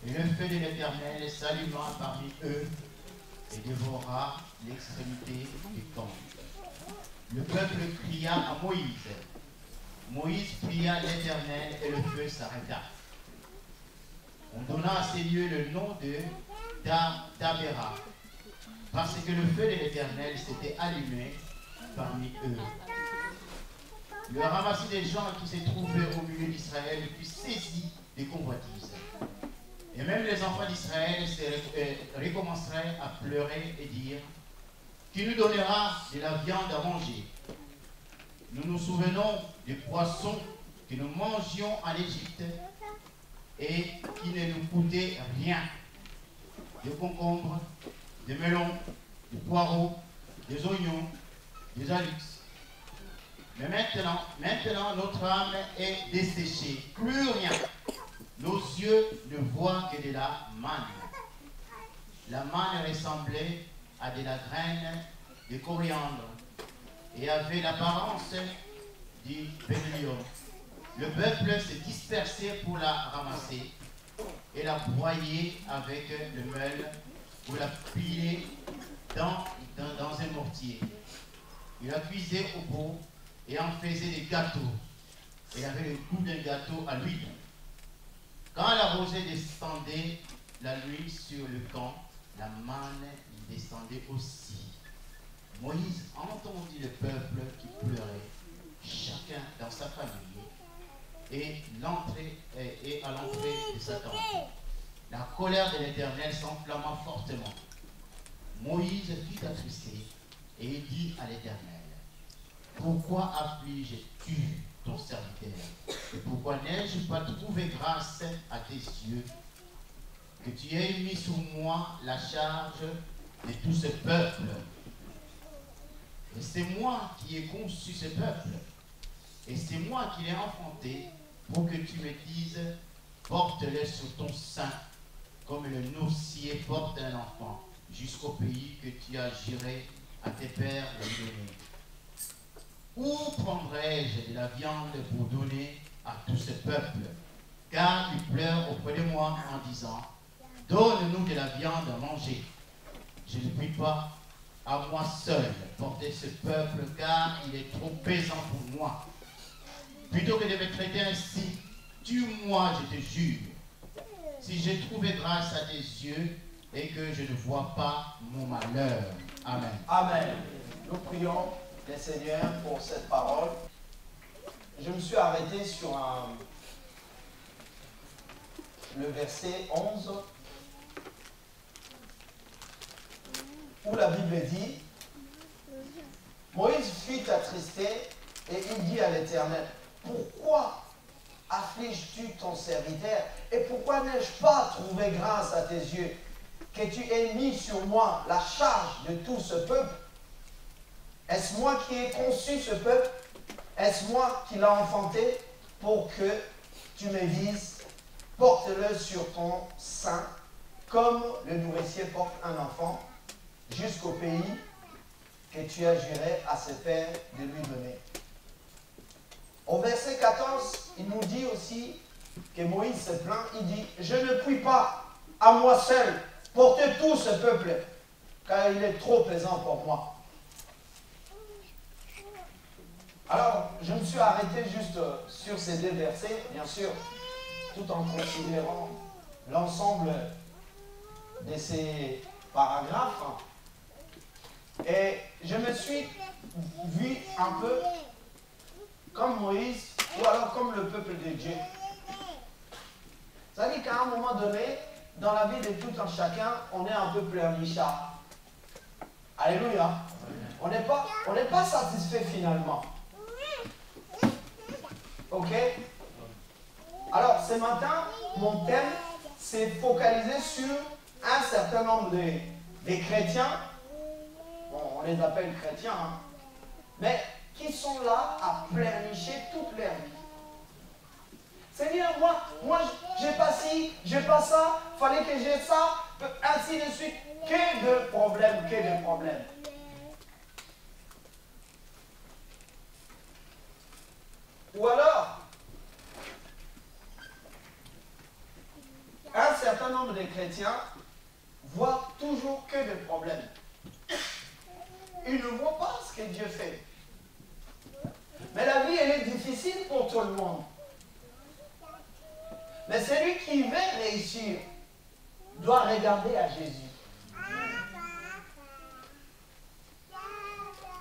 Et le feu de l'Éternel s'alluma parmi eux et dévora l'extrémité du camp. Le peuple cria à Moïse. Moïse pria l'Éternel et le feu s'arrêta. On donna à ces lieux le nom de Tabéra, parce que le feu de l'Éternel s'était allumé parmi eux. Le ramassis des gens qui se trouvaient au milieu d'Israël fut saisi des convoitises. Et même les enfants d'Israël recommenceraient à pleurer et dire: qui nous donnera de la viande à manger? Nous nous souvenons des poissons que nous mangions en Égypte et qui ne nous coûtaient rien. Des concombres, des melons, des poireaux, des oignons, des alix. Mais maintenant notre âme est desséchée, plus rien. Nos yeux ne voient que de la manne. La manne ressemblait à de la graine de coriandre et avait l'apparence du bénélium. Le peuple s'est dispersé pour la ramasser et la broyer avec le meule ou la piler dans un mortier. Il la cuisait au pot et en faisait des gâteaux. Il avait le goût d'un gâteau à l'huile. Quand la rosée descendait la nuit sur le camp, la manne y descendait aussi. Moïse entendit le peuple qui pleurait, chacun dans sa famille, et à l'entrée de sa tente. La colère de l'Éternel s'enflamma fortement. Moïse fut attristé et il dit à l'Éternel: pourquoi affliges-tu ton serviteur? Et pourquoi n'ai-je pas trouvé grâce à tes yeux, que tu aies mis sur moi la charge de tout ce peuple? Et c'est moi qui ai conçu ce peuple, et c'est moi qui l'ai enfanté, pour que tu me dises: porte-le sur ton sein, comme le nourricier porte un enfant, jusqu'au pays que tu as juré à tes pères de lui donner. Où prendrai-je de la viande pour donner à tout ce peuple? Car ils pleurent auprès de moi en disant: donne-nous de la viande à manger. Je ne puis pas à moi seul porter ce peuple, car il est trop pesant pour moi. Plutôt que de me traiter ainsi, tue-moi, je te jure, si j'ai trouvé grâce à tes yeux et que je ne vois pas mon malheur. Amen. Amen. Nous prions le Seigneur pour cette parole. Je me suis arrêté sur le verset 11, où la Bible dit: Moïse fut attristé et il dit à l'Éternel: pourquoi affliges-tu ton serviteur et pourquoi n'ai-je pas trouvé grâce à tes yeux, que tu aies mis sur moi la charge de tout ce peuple? Est-ce moi qui ai conçu ce peuple? Est-ce moi qui l'ai enfanté pour que tu me dises: porte-le sur ton sein, comme le nourricier porte un enfant, jusqu'au pays que tu as juré à ses pères de lui donner? Au verset 14, il nous dit aussi que Moïse se plaint, il dit: je ne puis pas à moi seul porter tout ce peuple, car il est trop pesant pour moi. Alors, je me suis arrêté juste sur ces deux versets, bien sûr, tout en considérant l'ensemble de ces paragraphes. Et je me suis vu un peu comme Moïse, ou alors comme le peuple de Dieu. C'est-à-dire qu'à un moment donné, dans la vie de tout un chacun, on est un peu pleurnichard. Alléluia. On n'est pas satisfait finalement. Ok? Alors, ce matin, mon thème s'est focalisé sur un certain nombre de chrétiens. Bon, on les appelle chrétiens, hein, mais qui sont là à pleurnicher toute leur vie. Seigneur, moi j'ai pas ci, j'ai pas ça, fallait que j'ai ça, ainsi de suite. Que de problèmes, que de problèmes. Ou alors, certain nombre de chrétiens voient toujours que des problèmes. Ils ne voient pas ce que Dieu fait. Mais la vie, elle est difficile pour tout le monde. Mais celui qui veut réussir doit regarder à Jésus.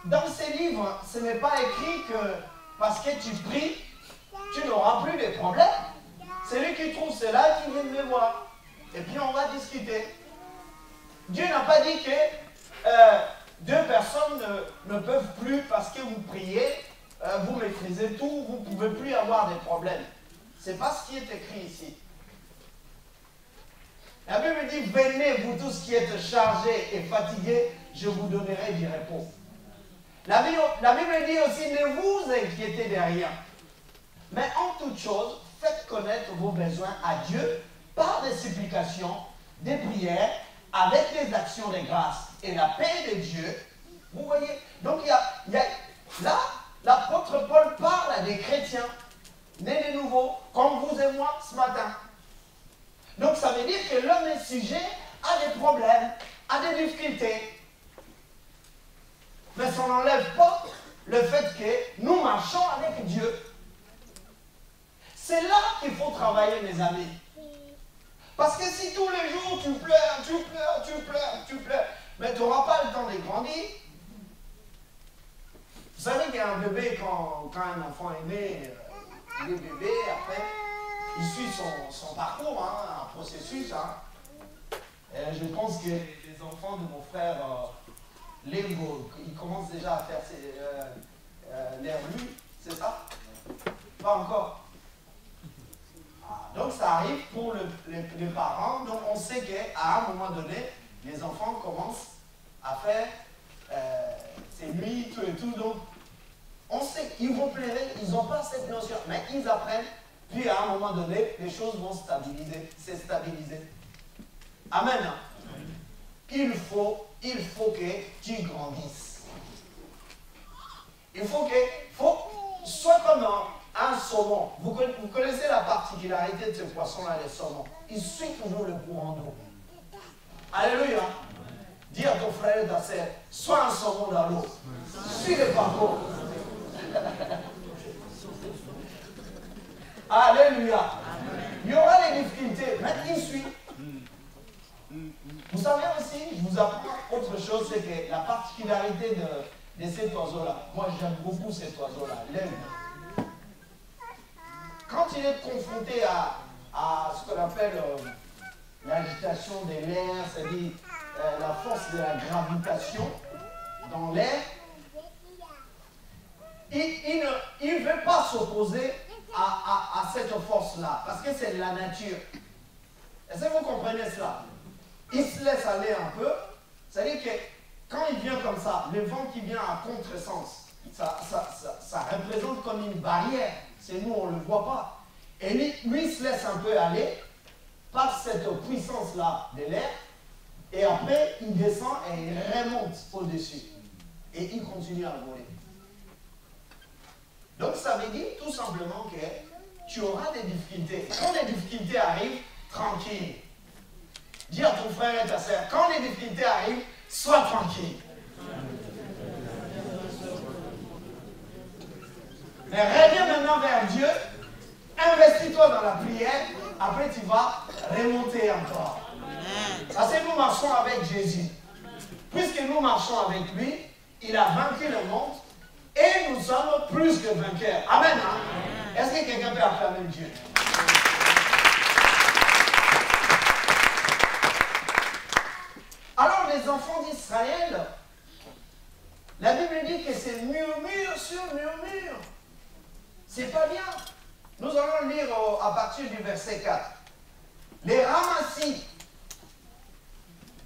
Dans ces livres, ce n'est pas écrit que parce que tu pries, tu n'auras plus de problèmes. Celui qui trouve cela, qui vient me voir. Et puis on va discuter. Dieu n'a pas dit que deux personnes ne peuvent plus, parce que vous priez, vous maîtrisez tout, vous ne pouvez plus avoir des problèmes. Ce n'est pas ce qui est écrit ici. La Bible dit, venez vous tous qui êtes chargés et fatigués, je vous donnerai du repos. La Bible dit aussi, ne vous inquiétez de rien. Mais en toute chose, faites connaître vos besoins à Dieu par des supplications, des prières, avec des actions de grâce. Et la paix de Dieu, vous voyez, donc là, l'apôtre Paul parle à des chrétiens, nés de nouveau, comme vous et moi ce matin. Donc ça veut dire que l'homme est sujet à des problèmes, à des difficultés. Mais ça n'enlève pas le fait que nous marchons avec Dieu. C'est là qu'il faut travailler, mes amis. Parce que si tous les jours tu pleures, mais tu n'auras pas le temps de grandir. Vous savez qu'il y a un bébé, quand un enfant est né, il est bébé, après, il suit son parcours, un processus. Et je pense que les enfants de mon frère Léo, ils commencent déjà à faire l'air lu, c'est ça? Pas encore. Donc ça arrive pour les parents. Donc on sait qu'à un moment donné, les enfants commencent à faire ces nuits, tout et tout. Donc on sait qu'ils vont pleurer, ils n'ont pas cette notion, mais ils apprennent. Puis à un moment donné, les choses vont se stabiliser. Amen. Il faut que tu grandisses. Il faut que sois comme un saumon. Vous connaissez la particularité de ce poisson-là, les saumons. Il suit toujours le courant d'eau. Alléluia. Dis à ton frère et ta sœur, sois un saumon dans l'eau. Suis le parcours. Alléluia. Il y aura des difficultés, mais il suit. Vous savez aussi, je vous apprends autre chose, c'est que la particularité de cet oiseau-là, moi j'aime beaucoup cet oiseau-là, l'aigle. Quand il est confronté à ce qu'on appelle l'agitation de l'air, c'est-à-dire la force de la gravitation dans l'air, il ne veut pas s'opposer à cette force-là, parce que c'est la nature. Est-ce que vous comprenez cela? Il se laisse aller un peu, c'est-à-dire que quand il vient comme ça, le vent qui vient à contresens, ça représente comme une barrière. C'est nous, on ne le voit pas. Et lui, il se laisse un peu aller par cette puissance-là de l'air, et après, il descend et il remonte au-dessus. Et il continue à voler. Donc, ça veut dire tout simplement que tu auras des difficultés. Quand les difficultés arrivent, tranquille. Dis à ton frère et ta sœur, quand les difficultés arrivent, sois tranquille. Mais reviens maintenant vers Dieu, investis-toi dans la prière, après tu vas remonter encore. Parce que nous marchons avec Jésus. Puisque nous marchons avec lui, il a vaincu le monde et nous sommes plus que vainqueurs. Amen. Est-ce que quelqu'un peut acclamer Dieu? Alors les enfants d'Israël, la Bible dit que c'est murmure sur murmure. C'est pas bien. Nous allons lire à partir du verset 4. Les ramassis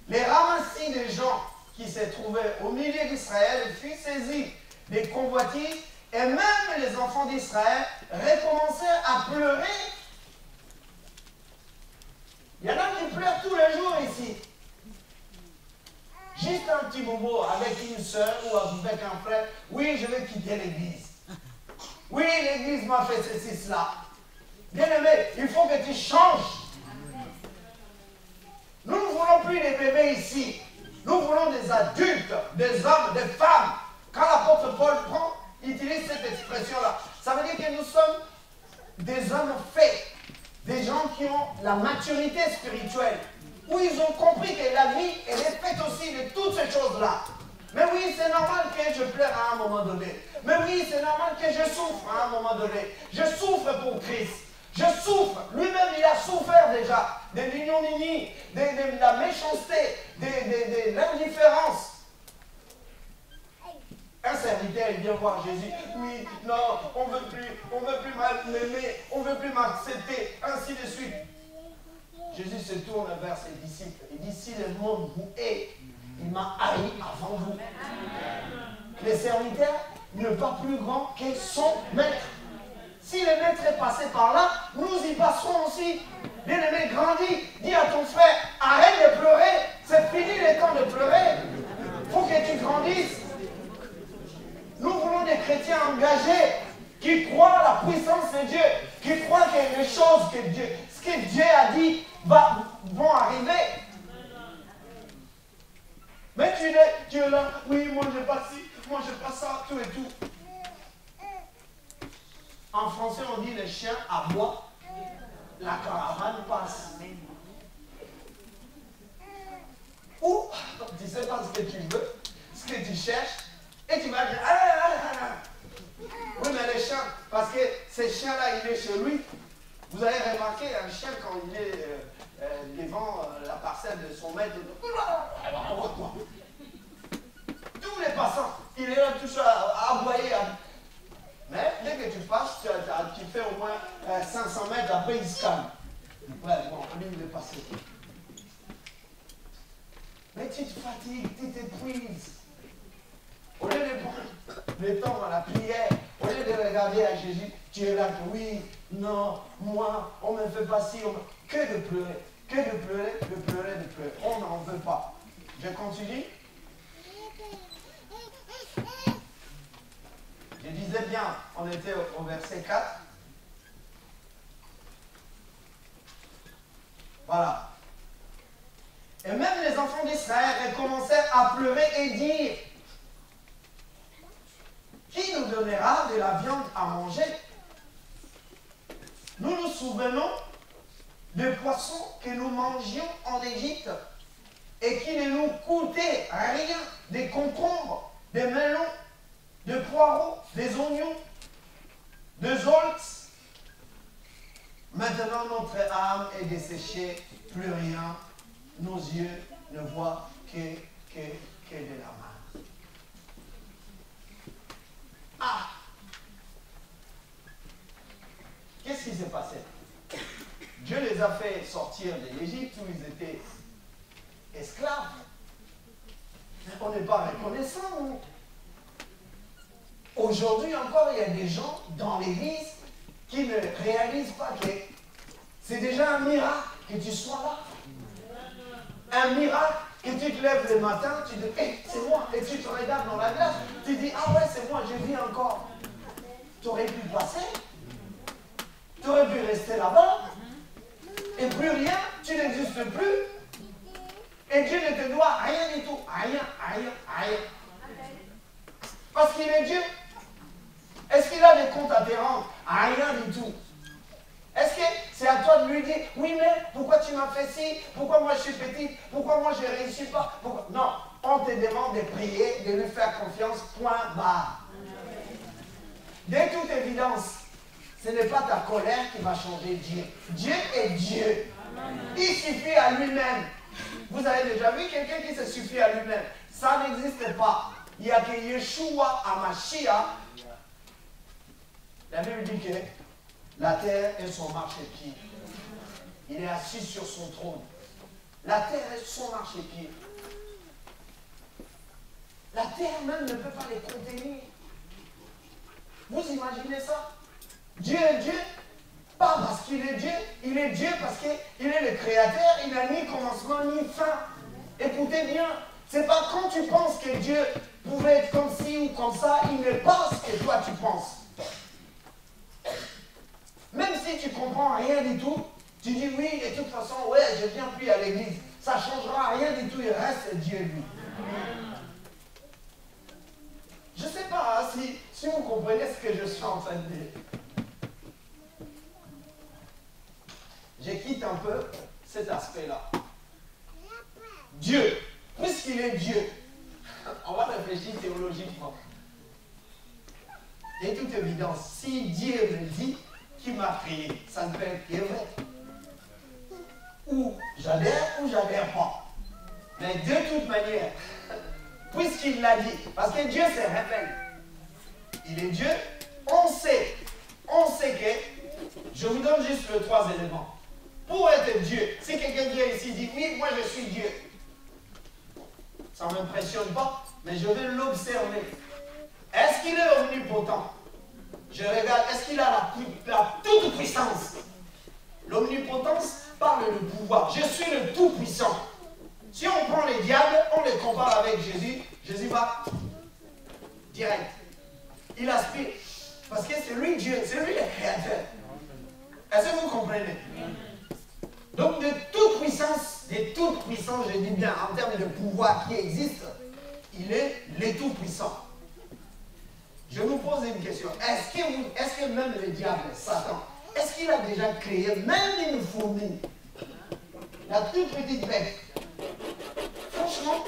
des gens qui se trouvaient au milieu d'Israël furent saisis des convoitises et même les enfants d'Israël recommencèrent à pleurer. Il y en a qui pleurent tous les jours ici. Juste un petit bobo avec une soeur ou avec un frère. Oui, je vais quitter l'église. Oui, l'église m'a fait ceci, cela. Bien aimé, il faut que tu changes. Nous ne voulons plus des bébés ici. Nous voulons des adultes, des hommes, des femmes. Quand l'apôtre Paul prend, il utilise cette expression-là. Ça veut dire que nous sommes des hommes faits, des gens qui ont la maturité spirituelle, où ils ont compris que la vie, elle est faite aussi de toutes ces choses-là. Mais oui, c'est normal que je pleure à un moment donné. Mais oui, c'est normal que je souffre à un moment donné. Je souffre pour Christ. Je souffre. Lui-même, il a souffert déjà de l'ignominie, de la méchanceté, de l'indifférence. Un serviteur, il vient voir Jésus. Oui, non, on ne veut plus m'aimer, on ne veut plus m'accepter, ainsi de suite. Jésus se tourne vers ses disciples. Il dit, si le monde vous hait, il m'a haï avant vous. Les serviteurs ne pas plus grand que son maître. Si le maître est passé par là, nous y passerons aussi. Bien-aimé, grandis. Dis à ton frère, arrête de pleurer. C'est fini le temps de pleurer. Il faut que tu grandisses. Nous voulons des chrétiens engagés qui croient à la puissance de Dieu, qui croient que les choses que Dieu, ce que Dieu a dit vont arriver. Mais tu es là, oui, moi j'ai pas ci, moi j'ai pas ça, tout et tout. En français, on dit le chien aboie, la caravane passe. Ou tu ne sais pas ce que tu veux, ce que tu cherches, et tu vas dire, oui, mais le chien, parce que ce chien-là, il est chez lui. Vous avez remarqué, un chien, quand il est devant la parcelle de son maître, tous les passants, il est là tout à aboyer. Mais dès que tu passes, tu fais au moins 500 mètres, après il se calme. Ouais, bon, lui, il est passé. Mais tu te fatigues, tu t'épuises. Au lieu de prendre le temps dans la prière, au lieu de regarder à Jésus, tu es là que oui, non, moi, on ne me fait pas ci, que de pleurer, que de pleurer, de pleurer, de pleurer. On n'en veut pas. Je continue. Je disais bien, on était au verset 4. Voilà. Et même les enfants d'Israël recommencèrent à pleurer et dire, qui nous donnera de la viande à manger? Nous nous souvenons des poissons que nous mangions en Égypte et qui ne nous coûtaient rien, des concombres, des melons, des poireaux, des oignons, des zolx. Maintenant notre âme est desséchée, plus rien, nos yeux ne voient que de la main. Ah! Qu'est-ce qui s'est passé? Dieu les a fait sortir de l'Égypte où ils étaient esclaves. On n'est pas reconnaissant, nous. Aujourd'hui encore, il y a des gens dans l'Église qui ne réalisent pas que c'est déjà un miracle que tu sois là. Un miracle que tu te lèves le matin, tu dis, hey, c'est moi. Et tu te regardes dans la glace, tu dis, ah ouais, c'est moi, je vis encore. Tu aurais pu passer. Tu aurais pu rester là-bas. Et plus rien, tu n'existes plus. Et Dieu ne te doit rien du tout. Rien, rien, rien. Parce qu'il est Dieu. Est-ce qu'il a des comptes à te rendre? Rien du tout. Est-ce que c'est à toi de lui dire, oui mais pourquoi tu m'as fait ci? Pourquoi moi je suis petite? Pourquoi moi je ne réussis pas? Pourquoi? Non, on te demande de prier, de lui faire confiance, point barre. De toute évidence, ce n'est pas ta colère qui va changer Dieu. Dieu est Dieu. Il suffit à lui-même. Vous avez déjà vu quelqu'un qui se suffit à lui-même? Ça n'existe pas. Il n'y a que Yeshua Hamashiach. La Bible dit que la terre est son marchepied. Il est assis sur son trône. La terre est son marchepied. La terre même ne peut pas les contenir. Vous imaginez ça? Dieu est Dieu, pas parce qu'il est Dieu, il est Dieu parce qu'il est le créateur, il n'a ni commencement ni fin. Écoutez bien, c'est pas quand tu penses que Dieu pouvait être comme ci ou comme ça, il n'est pas ce que toi tu penses. Même si tu comprends rien du tout, tu dis oui, de toute façon, ouais, je viens plus à l'église. ça ne changera rien du tout, il reste Dieu lui. Je ne sais pas hein, si vous comprenez ce que je suis en train de dire. Je quitte un peu cet aspect-là. Dieu, puisqu'il est Dieu, on va réfléchir théologiquement. De toute évidence, si Dieu me dit qu'il m'a créé, ça ne peut être que vrai. Ou j'adhère pas. Mais de toute manière, puisqu'il l'a dit, parce que Dieu se révèle, il est Dieu, on sait que, je vous donne juste les 3 éléments. Pour être Dieu, si quelqu'un vient ici et dit, oui, moi je suis Dieu, ça ne m'impressionne pas, mais je vais l'observer. Est-ce qu'il est omnipotent? Je regarde, est-ce qu'il a la toute puissance? L'omnipotence parle de pouvoir. Je suis le tout-puissant. Si on prend les diables, on les compare avec Jésus, Jésus va direct. Il aspire. Parce que c'est lui Dieu, c'est lui le créateur. Est-ce que vous comprenez? Donc de toute puissance, je dis bien en termes de pouvoir qui existe, il est le tout-puissant. Je vous pose une question. Est-ce que même le diable, Satan, est-ce qu'il a déjà créé même une fourmi? La toute petite bête. Franchement,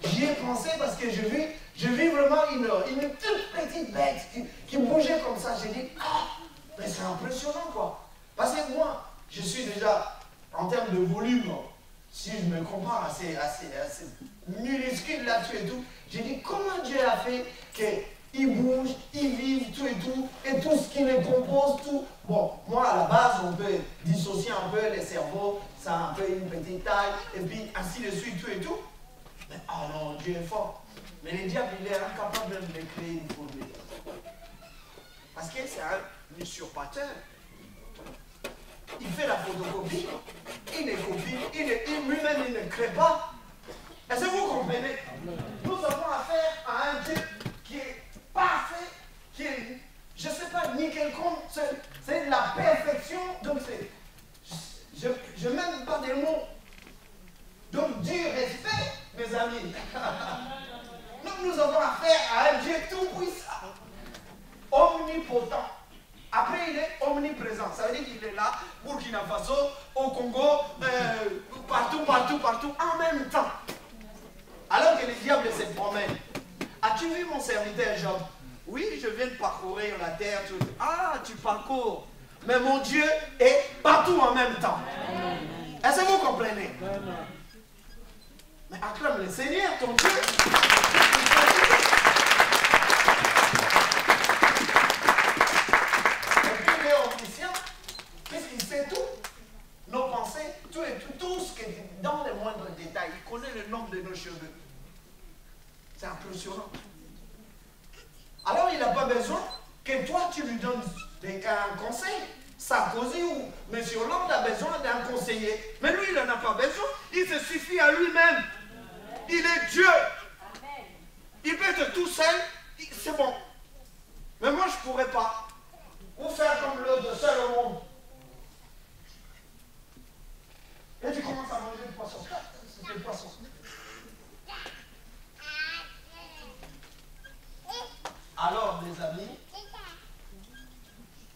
j'y ai pensé parce que je vis vraiment une toute petite bête qui bougeait comme ça. J'ai dit, ah, mais c'est impressionnant quoi. Parce que moi, je suis déjà, en termes de volume, si je me compare à ces minuscules là-dessus et tout, j'ai dit, comment Dieu a fait qu'ils bougent, ils vivent, et tout ce qui les compose, tout. Bon, moi à la base, on peut dissocier un peu les cerveaux, ça a un peu une petite taille, et puis ainsi de suite, tout et tout. Mais oh non, Dieu est fort. Mais le diable, il est incapable de créer une fourmi. Parce que c'est un usurpateur. Il fait la photocopie, il ne copie, lui-même il ne crée pas. Est-ce que vous comprenez? Nous avons affaire à un Dieu qui est parfait, qui est, je ne sais pas, ni quelconque, c'est la perfection, donc je n'ai même pas des mots. Donc du respect, mes amis. Donc nous avons affaire à un Dieu tout-puissant, omnipotent. Après, il est omniprésent. Ça veut dire qu'il est là, Burkina Faso, au Congo, partout, en même temps. Alors que les diables se promènent. As-tu vu mon serviteur Job? Oui, je viens de parcourir la terre. Ah, tu parcours. Mais mon Dieu est partout en même temps. Est-ce que vous comprenez? Mais acclame le Seigneur, ton Dieu. Nos pensées, tout ce qui est dans les moindres détails. Il connaît le nombre de nos cheveux. C'est impressionnant. Alors il n'a pas besoin que toi tu lui donnes un conseil. Sarkozy ou M. Hollande a besoin d'un conseiller. Mais lui, il n'en a pas besoin. Il se suffit à lui-même. Il est Dieu. Il peut être tout seul. C'est bon. Mais moi, je ne pourrais pas. Ou faire comme l'autre, seul au monde. Et tu commences à manger du poisson. C'est du poisson. Alors, mes amis,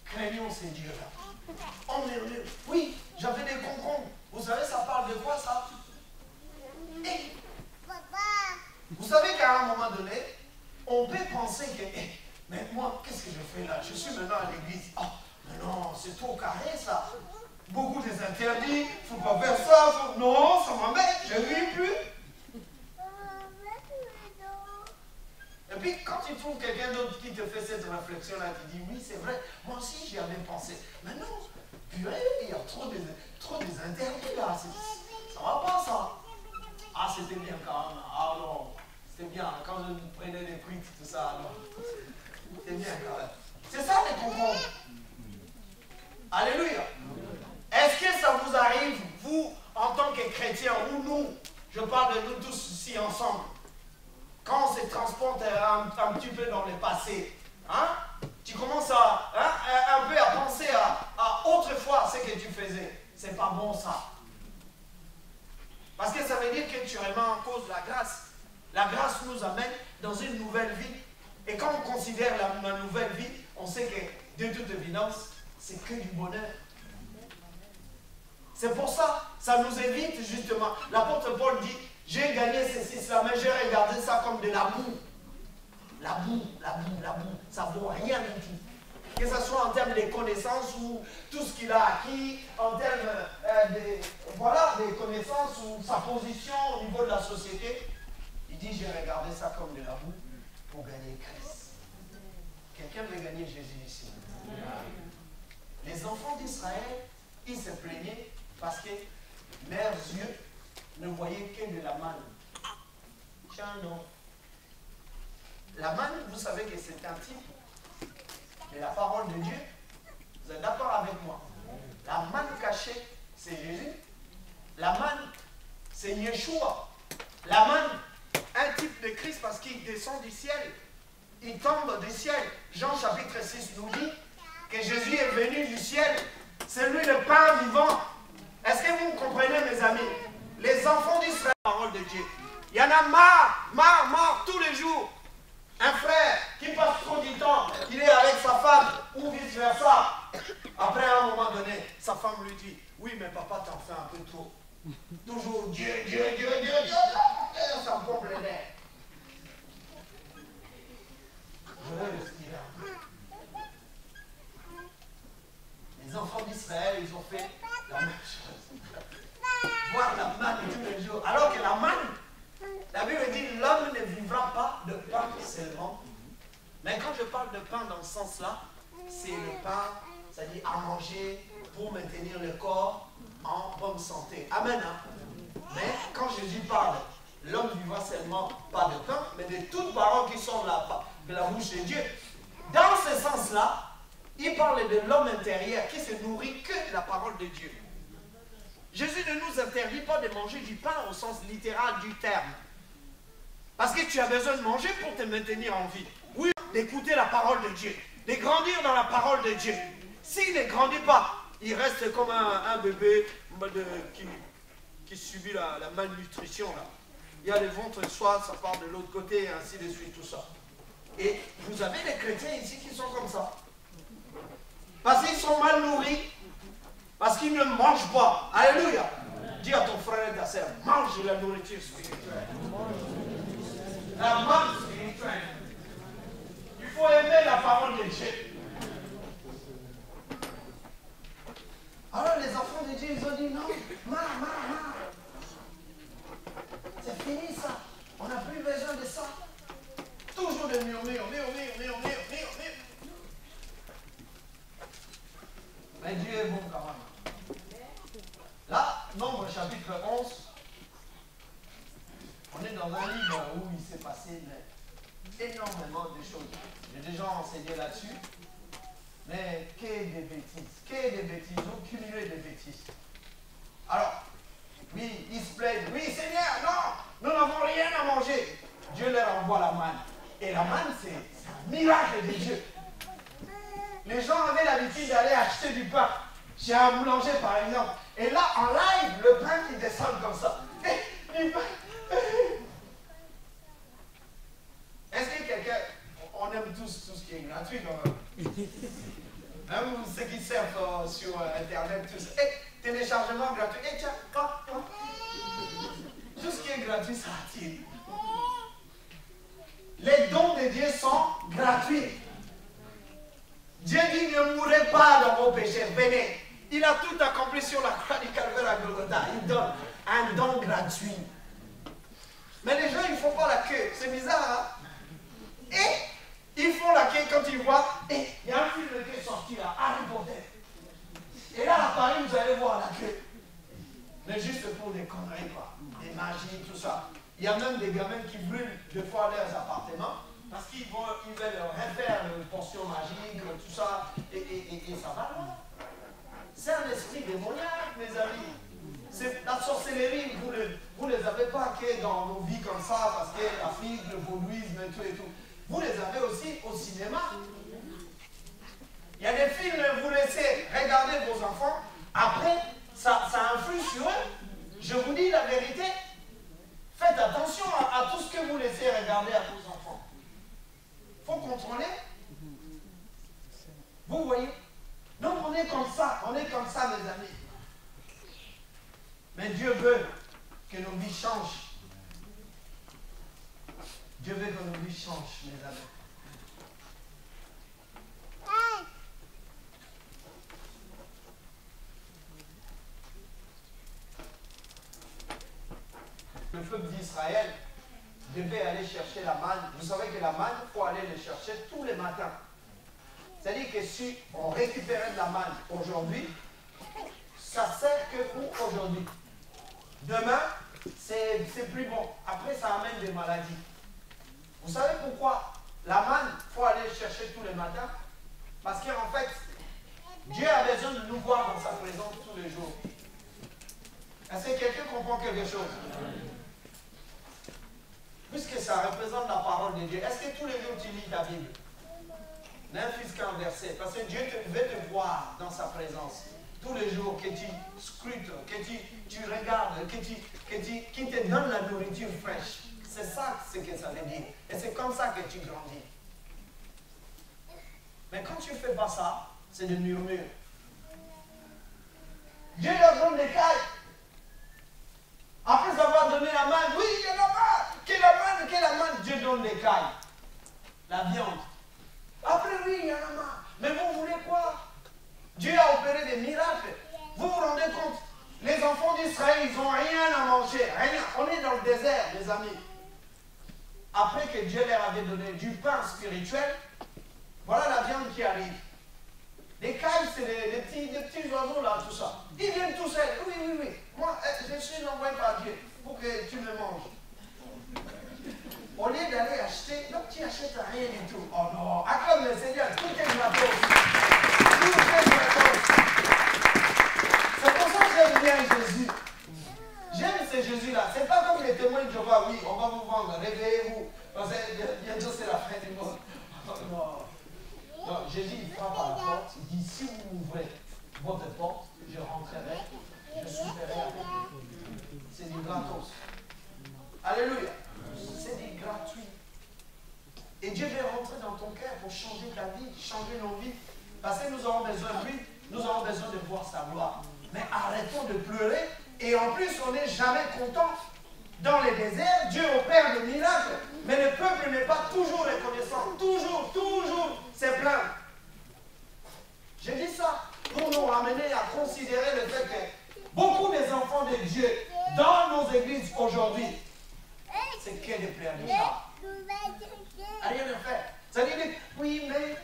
craignons ces dieux-là. On murmure. Oui, j'avais des concombres. Vous savez, ça parle de quoi, ça? Et vous savez qu'à un moment donné, on peut penser que, mais moi, qu'est-ce que je fais là? Je suis maintenant à l'église. Oh, mais non, c'est trop carré, ça. Beaucoup des interdits, il ne faut pas faire ça, non, ça m'embête, je ne vis plus. Et puis quand tu trouves quelqu'un d'autre qui te fait cette réflexion-là, tu dis oui, c'est vrai, moi aussi j'y avais pensé. Mais non, purée, il y a trop des interdits là, ça va pas ça. Ah, c'était bien quand même, ah non, c'était bien, quand je prenais des frites, tout ça, non. C'était bien quand même. C'est ça les concombres. Alléluia. Est-ce que ça vous arrive, vous, en tant que chrétiens, ou nous, je parle de nous tous ici ensemble, quand on se transporte un petit peu dans le passé, hein, tu commences un peu à penser à autrefois ce que tu faisais. C'est pas bon ça. Parce que La grâce nous amène dans une nouvelle vie. Et quand on considère la nouvelle vie, on sait que de toute évidence, c'est que du bonheur. C'est pour ça, ça nous évite justement. L'apôtre Paul dit, j'ai gagné ceci, cela, mais j'ai regardé ça comme de la boue. La boue, la boue, la boue, ça ne vaut rien du tout. Que ce soit en termes de connaissances ou tout ce qu'il a acquis, en termes des connaissances ou sa position au niveau de la société. Il dit, j'ai regardé ça comme de la boue pour gagner Christ. Quelqu'un veut gagner Jésus ici. Les enfants d'Israël, ils se plaignaient parce que leurs yeux ne voyaient que de la manne. Tiens, non. La manne, vous savez que c'est un type de la parole de Dieu. Vous êtes d'accord avec moi? La manne cachée, c'est Jésus. La manne, c'est Yeshua. La manne, un type de Christ parce qu'il descend du ciel. Il tombe du ciel. Jean chapitre 6 nous dit que Jésus est venu du ciel. C'est lui le pain vivant. Est-ce que vous comprenez, mes amis? Les enfants d'Israël, la parole de Dieu. Il y en a marre tous les jours. Un frère qui passe trop du temps, il est avec sa femme ou vice versa. Après, à un moment donné, sa femme lui dit, oui, mais papa, t'en fais un peu trop. Toujours Dieu, ça me pompe les nerfs. Je vais respirer un peu. Les enfants d'Israël, ils ont fait la même chose. Voir la manne tous les jours. Alors que la manne, la Bible dit, l'homme ne vivra pas de pain seulement. Mais quand je parle de pain dans ce sens-là, c'est le pain, c'est-à-dire à manger pour maintenir le corps en bonne santé. Amen. Hein? Mais quand Jésus parle, l'homme ne vivra seulement pas de pain, mais de toutes paroles qui sont de la bouche de Dieu. Dans ce sens-là, il parle de l'homme intérieur qui se nourrit que de la parole de Dieu. Jésus ne nous interdit pas de manger du pain au sens littéral du terme. Parce que tu as besoin de manger pour te maintenir en vie. Oui, d'écouter la parole de Dieu, de grandir dans la parole de Dieu. S'il ne grandit pas, il reste comme un bébé qui subit la malnutrition. Là. Il y a le ventre, soit ça part de l'autre côté, et ainsi de suite, tout ça. Et vous avez des chrétiens ici qui sont comme ça. Parce qu'ils sont mal nourris, parce qu'ils ne mangent pas. Alléluia. Dis à ton frère et ta sœur, mange la nourriture spirituelle. La manne spirituelle. Il faut aimer la parole de Dieu. Alors les enfants de Dieu, ils ont dit non, c'est fini ça. On n'a plus besoin de ça. Toujours de murmure. Mais Dieu est bon quand même. Là, Nombre chapitre 11, on est dans un livre où il s'est passé énormément de choses. J'ai déjà enseigné là-dessus. Mais que des bêtises, ils ont cumulé des bêtises. Alors, oui, ils se plaignent. Oui, Seigneur, non, nous n'avons rien à manger. Dieu leur envoie la manne. Et la manne, c'est un miracle de Dieu. Les gens avaient l'habitude d'aller acheter du pain chez un boulanger, par exemple. Et là, en live, le pain qui descend comme ça. Est-ce que quelqu'un... On aime tous tout ce qui est gratuit, quand même. Même ceux qui servent sur Internet, tout ça. Téléchargement gratuit. Tiens, tout ce qui est gratuit, ça attire. Les dons de Dieu sont gratuits. Dieu dit, ne mourrez pas dans vos péchés, venez. Il a tout accompli sur la croix du Calvaire à Golgotha. Il donne un don gratuit. Mais les gens, ils ne font pas la queue. C'est bizarre, hein? Et ils font la queue quand ils voient. Et il y a un film qui est sorti là, Harry Potter. Et là, à Paris, vous allez voir la queue. Mais juste pour des conneries, quoi. Des magies, tout ça. Il y a même des gamins qui brûlent deux fois leurs appartements. Parce qu'ils veulent refaire une potion magique, tout ça. Et ça va loin. C'est un esprit démoniaque, mes amis. La sorcellerie, vous ne les avez pas que dans nos vies comme ça, parce que l'Afrique, le vaudouisme et tout et tout. Vous les avez aussi au cinéma. Il y a des films, vous laissez regarder vos enfants, après, ça influe sur eux. Je vous dis la vérité. Faites attention à tout ce que vous laissez regarder à vos enfants. Il faut contrôler. Vous voyez? Donc on est comme ça, mes amis. Mais Dieu veut que nos vies changent. Dieu veut que nos vies changent, mes amis. Le peuple d'Israël devait aller chercher la manne. Vous savez que la manne, il faut aller le chercher tous les matins. C'est-à-dire que si on récupérait de la manne aujourd'hui, ça sert que pour aujourd'hui. Demain, c'est plus bon. Après, ça amène des maladies. Vous savez pourquoi la manne, il faut aller chercher tous les matins? Parce qu'en fait, Dieu a besoin de nous voir dans sa présence tous les jours. Est-ce que quelqu'un comprend quelque chose? Puisque ça représente la parole de Dieu, est-ce que tous les jours tu lis ta Bible? N'infuse qu'un verset. Parce que Dieu veut te voir dans sa présence. Tous les jours, que tu scrutes, que tu regardes, qu'il te donne la nourriture fraîche. C'est ça ce que ça veut dire. Et c'est comme ça que tu grandis. Mais quand tu ne fais pas ça, c'est des murmures. Dieu leur donne des cailles. Après avoir donné la manne, oui, il y en a marre. Quelle manne, Dieu donne des cailles. La viande. Après, oui, il y en a marre. Mais vous voulez quoi? Dieu a opéré des miracles. Vous vous rendez compte? Les enfants d'Israël, ils n'ont rien à manger. Rien. On est dans le désert, mes amis. Après que Dieu leur avait donné du pain spirituel, voilà la viande qui arrive. Les cailles, c'est des petits oiseaux là, tout ça. Ils viennent tout seuls. Oui. Moi, je suis envoyé par Dieu pour que tu me manges. Au lieu d'aller acheter, non, tu n'achètes rien du tout. Oh non, acclame le Seigneur, tout est gratos. Tout est gratos. C'est pour ça que j'aime bien Jésus. J'aime ce Jésus-là. C'est pas comme les témoins de Jéhovah, oui, on va vous vendre, réveillez-vous. Parce que bientôt c'est la fin du monde. Oh, non. Non, Jésus il frappe à la porte, il dit si vous ouvrez votre porte, je rentrerai, je souperai avec vous. C'est du gratos. Alléluia. C'est du gratuit. Et Dieu veut rentrer dans ton cœur pour changer ta vie, changer nos vies. Parce que nous avons besoin de lui, nous avons besoin de voir sa gloire. Mais arrêtons de pleurer. Et en plus, on n'est jamais content. Dans les déserts, Dieu opère des miracles. Mais le peuple n'est pas toujours reconnaissant. Toujours, c'est plein. Je dis ça pour nous ramener à considérer le fait que beaucoup des enfants de Dieu dans nos églises aujourd'hui, c'est que des pleurnichards. Rien à faire. Ça veut dire, oui, mais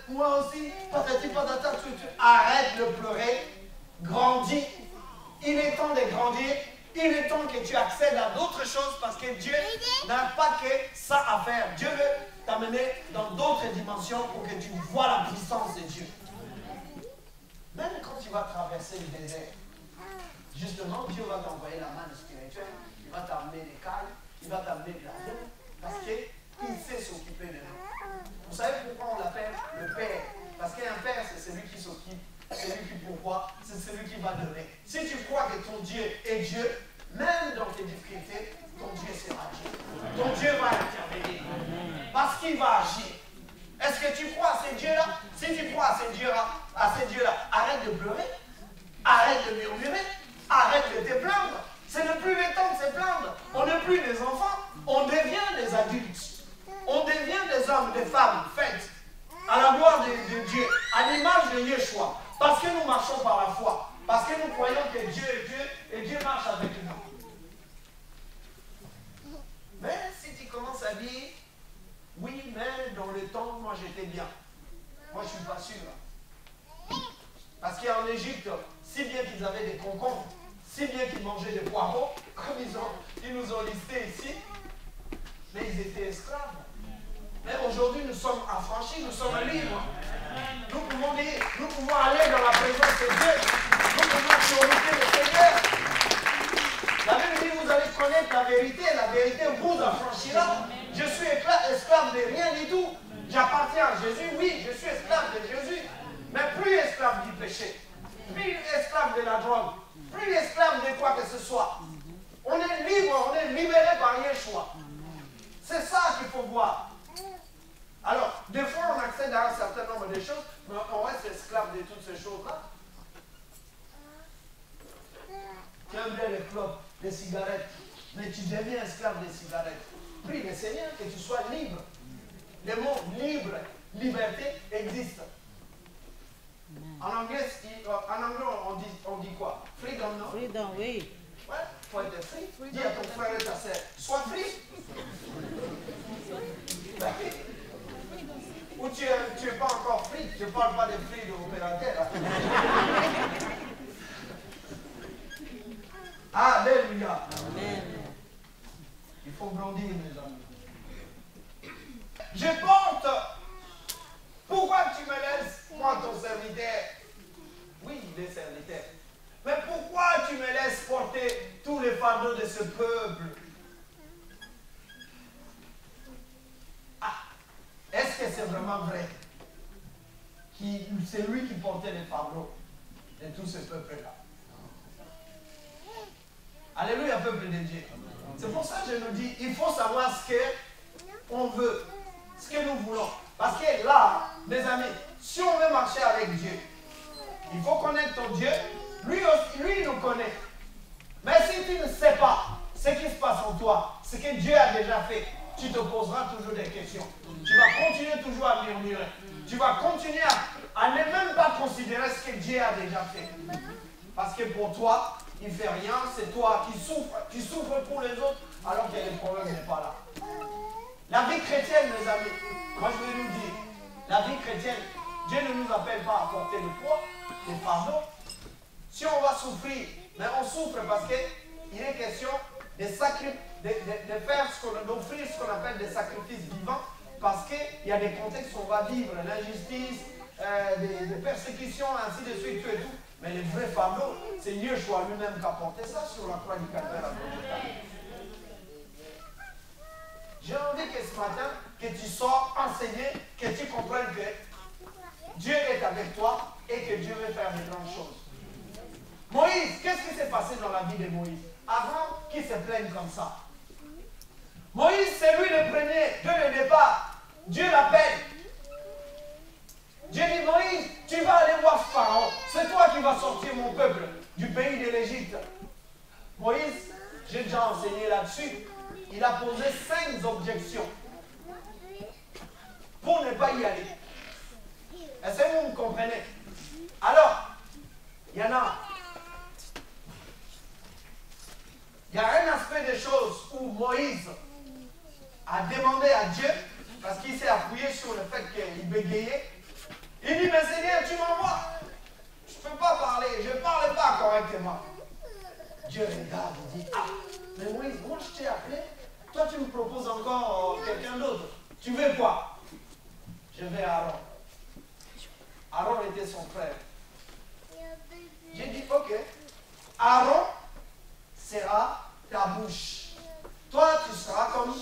moi aussi, patati patata, arrête de pleurer, grandis. Il est temps de grandir. Il est temps que tu accèdes à d'autres choses parce que Dieu n'a pas que ça à faire. Dieu veut t'amener dans d'autres dimensions pour que tu vois la puissance de Dieu. Même quand tu vas traverser le désert, justement, Dieu va t'envoyer la manne spirituelle, il va t'amener les cailles, il va t'amener de la viande, parce qu'il sait s'occuper de nous. Vous savez pourquoi on l'appelle le Père? Parce qu'un Père, c'est celui qui s'occupe, c'est celui qui pourvoit, c'est celui qui va donner. Si tu crois que ton Dieu est Dieu, même dans tes difficultés, ton Dieu sera Dieu. Ton Dieu va intervenir. Parce qu'il va agir. Est-ce que tu crois à ces dieux-là? Si tu crois à ces dieux-là, arrête de pleurer, arrête de murmurer, arrête de te plaindre. Ce n'est plus le temps de se plaindre. On n'est plus des enfants, on devient des adultes. On devient des hommes, des femmes faites à la gloire de Dieu, à l'image de Yeshua. Parce que nous marchons par la foi. Parce que nous croyons que Dieu est Dieu et Dieu marche avec nous. Mais si tu commences à dire, oui, mais dans le temps, moi j'étais bien. Moi je ne suis pas sûr. Parce qu'en Égypte, si bien qu'ils avaient des concombres, si bien qu'ils mangeaient des poireaux, comme ils nous ont listés ici, mais ils étaient esclaves. Mais aujourd'hui, nous sommes affranchis, nous sommes libres. Nous pouvons aller dans la présence de Dieu. Nous pouvons glorifier le Seigneur. La Bible dit, vous allez connaître la vérité vous affranchira. Je suis esclave de rien du tout. J'appartiens à Jésus, oui, je suis esclave de Jésus. Mais plus esclave du péché, plus esclave de la drogue, plus esclave de quoi que ce soit. On est libre, on est libéré par offre des choses, mais on reste esclave de toutes ces choses-là. Tu aimes bien les clopes, les cigarettes, mais tu deviens esclave des cigarettes. Prie le Seigneur que tu sois libre. Le mot libre, liberté existe. En anglais, on dit quoi? Freedom, non? Freedom, oui. Ouais, il faut être free. Dis à ton frère et ta sœur, sois free. Ben, ou tu es pas encore free, je ne parle pas de free de l'opérateur. Alléluia. Amen. Il faut grandir, mes amis. Je porte. Pourquoi tu me laisses, moi, ton serviteur? Oui, il est serviteur. Mais pourquoi tu me laisses porter tous les fardeaux de ce peuple? Ah, est-ce que c'est vraiment vrai? C'est lui qui portait les fardeaux de tout ce peuple-là. Alléluia, peuple de Dieu. C'est pour ça que je nous dis, il faut savoir ce qu'on veut, ce que nous voulons. Parce que là, mes amis, si on veut marcher avec Dieu, il faut connaître ton Dieu. Lui aussi, lui, il nous connaît. Mais si tu ne sais pas ce qui se passe en toi, ce que Dieu a déjà fait, tu te poseras toujours des questions. Tu vas continuer toujours à murmurer. Tu vas continuer à ne même pas considérer ce que Dieu a déjà fait. Parce que pour toi, il ne fait rien, c'est toi qui souffres. Tu souffres pour les autres alors que le problème n'est pas là. La vie chrétienne, mes amis, moi je vais nous dire, la vie chrétienne, Dieu ne nous appelle pas à porter le poids, le fardeau. Si on va souffrir, mais on souffre parce qu'il est question de faire d'offrir ce qu'on appelle des sacrifices vivants, parce qu'il y a des contextes où on va vivre l'injustice, des persécutions, ainsi de suite, tout et tout. Mais le vrai fardeau, c'est Yeshua lui-même qui a porté ça sur la croix du calvaire à Golgotha. J'ai envie que ce matin, que tu sois enseigné, que tu comprennes que Dieu est avec toi et que Dieu veut faire de grandes choses. Moïse, qu'est-ce qui s'est passé dans la vie de Moïse? Avant qu'il se plaigne comme ça. Moïse, c'est lui le premier, dès le départ. Dieu l'appelle. Dieu dit, Moïse, tu vas aller voir Pharaon. C'est toi qui vas sortir mon peuple du pays de l'Égypte. Moïse, j'ai déjà enseigné là-dessus. Il a posé 5 objections pour ne pas y aller. Est-ce que vous me comprenez? Alors, il y en a. Il y a un aspect des choses où Moïse a demandé à Dieu, parce qu'il s'est appuyé sur le fait qu'il bégayait. Il dit, mais Seigneur, tu m'envoies. Je ne peux pas parler, je ne parle pas correctement. Dieu regarde et dit, ah, mais Moïse, moi je t'ai appelé. Toi, tu me proposes encore quelqu'un d'autre. Tu veux quoi? Je veux Aaron. Aaron était son frère. J'ai dit, ok. Aaron sera ta bouche. Toi, tu seras comme,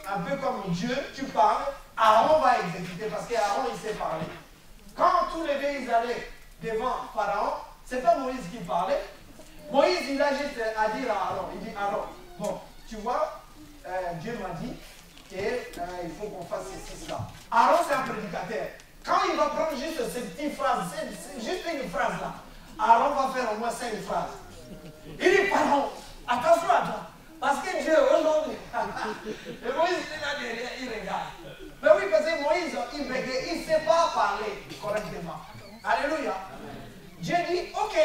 un peu comme Dieu. Tu parles. Aaron va exécuter parce qu'Aaron, il sait parler. Quand tous les pays allaient devant Pharaon, ce n'est pas Moïse qui parlait. Moïse, il a juste à dire à Aaron. Il dit, Aaron, bon, tu vois, Dieu m'a dit qu'il faut qu'on fasse ceci, cela. Aaron, c'est un prédicateur. Quand il va prendre juste ces petites phrases, juste une phrase là, Aaron va faire au moins 5 phrases. Il dit, Pharaon, attention à toi. Parce que Dieu, aujourd'hui, et Moïse est là derrière, il regarde. Mais oui, parce que Moïse, il bégaye, il ne sait pas parler correctement. Alléluia. Dieu dit, ok,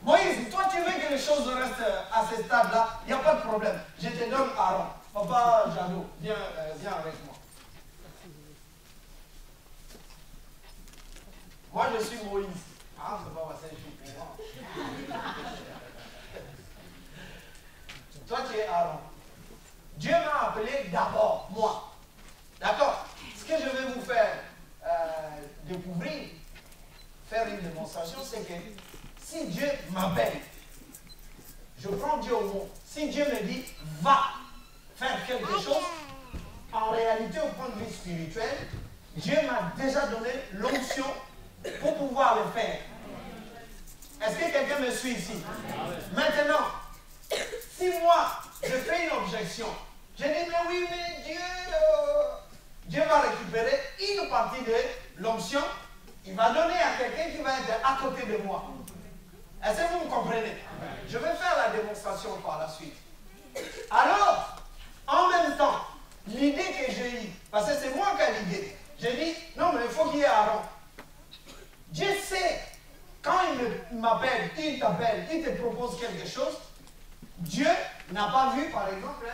Moïse, toi tu veux que les choses restent à ce stade-là, il n'y a pas de problème. Je te donne Aaron. Papa Jadot, viens avec moi. Moi je suis Moïse. Ah, c'est pas passé, je suis pour moi. Toi tu es Aaron. Dieu m'a appelé d'abord, moi. D'accord? Ce que je vais vous faire découvrir, faire une démonstration, c'est que si Dieu m'appelle, je prends Dieu au mot. Si Dieu me dit, va faire quelque chose, en réalité, au point de vue spirituel, Dieu m'a déjà donné l'onction pour pouvoir le faire. Est-ce que quelqu'un me suit ici? Maintenant, si moi, je fais une objection, je dis, mais oui, mais Dieu, Dieu va récupérer une partie de l'onction. Il va donner à quelqu'un qui va être à côté de moi. Est-ce que vous me comprenez? Je vais faire la démonstration par la suite. Alors, en même temps, l'idée que j'ai eue, parce que c'est moi qui ai l'idée, j'ai dit, non mais il faut qu'il y ait Aaron. Dieu sait, quand il m'appelle, il t'appelle, il te propose quelque chose, Dieu n'a pas vu, par exemple,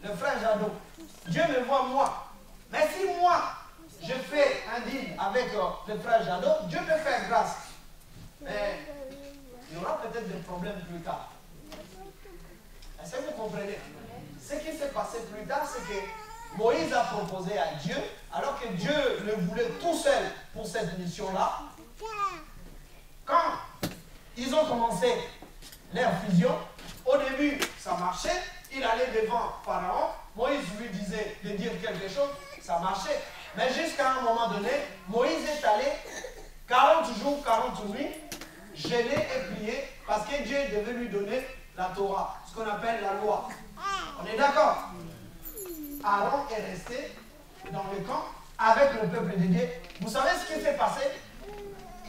le frère Jadot. Dieu me voit moi. Mais si moi, je fais un deal avec le frère Jadot, Dieu peut faire grâce. Mais il y aura peut-être des problèmes plus tard. Est-ce que vous comprenez? Ce qui s'est passé plus tard, c'est que Moïse a proposé à Dieu, alors que Dieu le voulait tout seul pour cette mission-là. Quand ils ont commencé leur fusion, au début, ça marchait. Il allait devant Pharaon. Moïse lui disait de dire quelque chose. Ça marchait. Mais jusqu'à un moment donné, Moïse est allé 40 jours, 40 nuits, gêné et prié, parce que Dieu devait lui donner la Torah, ce qu'on appelle la loi. On est d'accord? Aaron est resté dans le camp avec le peuple de Dieu. Vous savez ce qui s'est passé?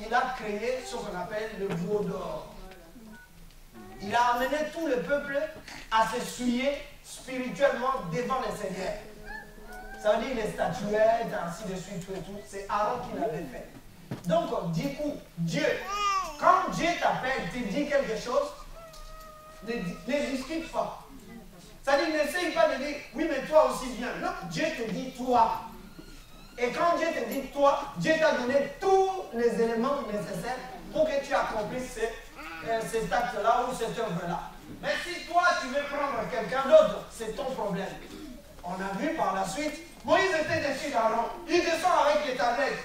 Il a créé ce qu'on appelle le veau d'or. Il a amené tout le peuple à se souiller spirituellement devant le Seigneur. Ça veut dire les statuettes, ainsi de suite, tout et tout. C'est Aaron qui l'avait fait. Donc, du coup, Dieu, quand Dieu t'appelle, te dit quelque chose, ne discute pas. Ça veut dire, n'essaye pas de dire, oui, mais toi aussi viens. Non, Dieu te dit toi. Et quand Dieu te dit toi, Dieu t'a donné tous les éléments nécessaires pour que tu accomplisses cet acte-là ou cette œuvre-là. Mais si toi, tu veux prendre quelqu'un d'autre, c'est ton problème. On a vu par la suite, Moïse était dessus d'Aaron. Il descend avec les tablettes.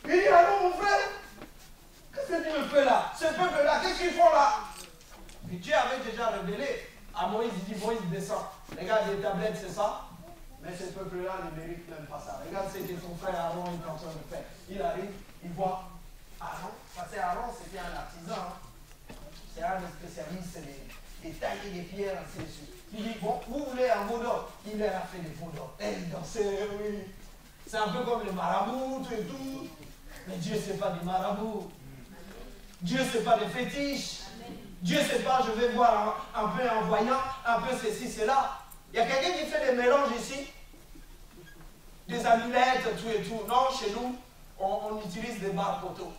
Il dit, Aaron, mon frère, qu'est-ce que tu me fais là? Ce peuple-là, qu'est-ce qu'ils font là? Et Dieu avait déjà révélé à Moïse, il dit, Moïse descend. Regarde, les tablettes, c'est ça. Mais ce peuple-là ne mérite même pas ça. Regarde ce que ton frère Aaron est en train de faire. Il arrive, il voit Aaron. Parce que Aaron, c'était un artisan. Hein. C'est un spécialiste des tailler des pierres, ainsi de suite. Il dit, bon, vous voulez un veau d'or? Il leur a fait des veaux d'or. Et il dansait, oui. C'est un peu comme les marabouts, tout et tout. Mais Dieu, ce n'est pas des marabouts. Dieu, ce n'est pas des fétiches. Dieu, ce n'est pas, je vais voir un peu en voyant, un peu ceci, cela. Il y a quelqu'un qui fait des mélanges ici. Des amulettes, tout et tout. Non, chez nous, on utilise des barres poteaux.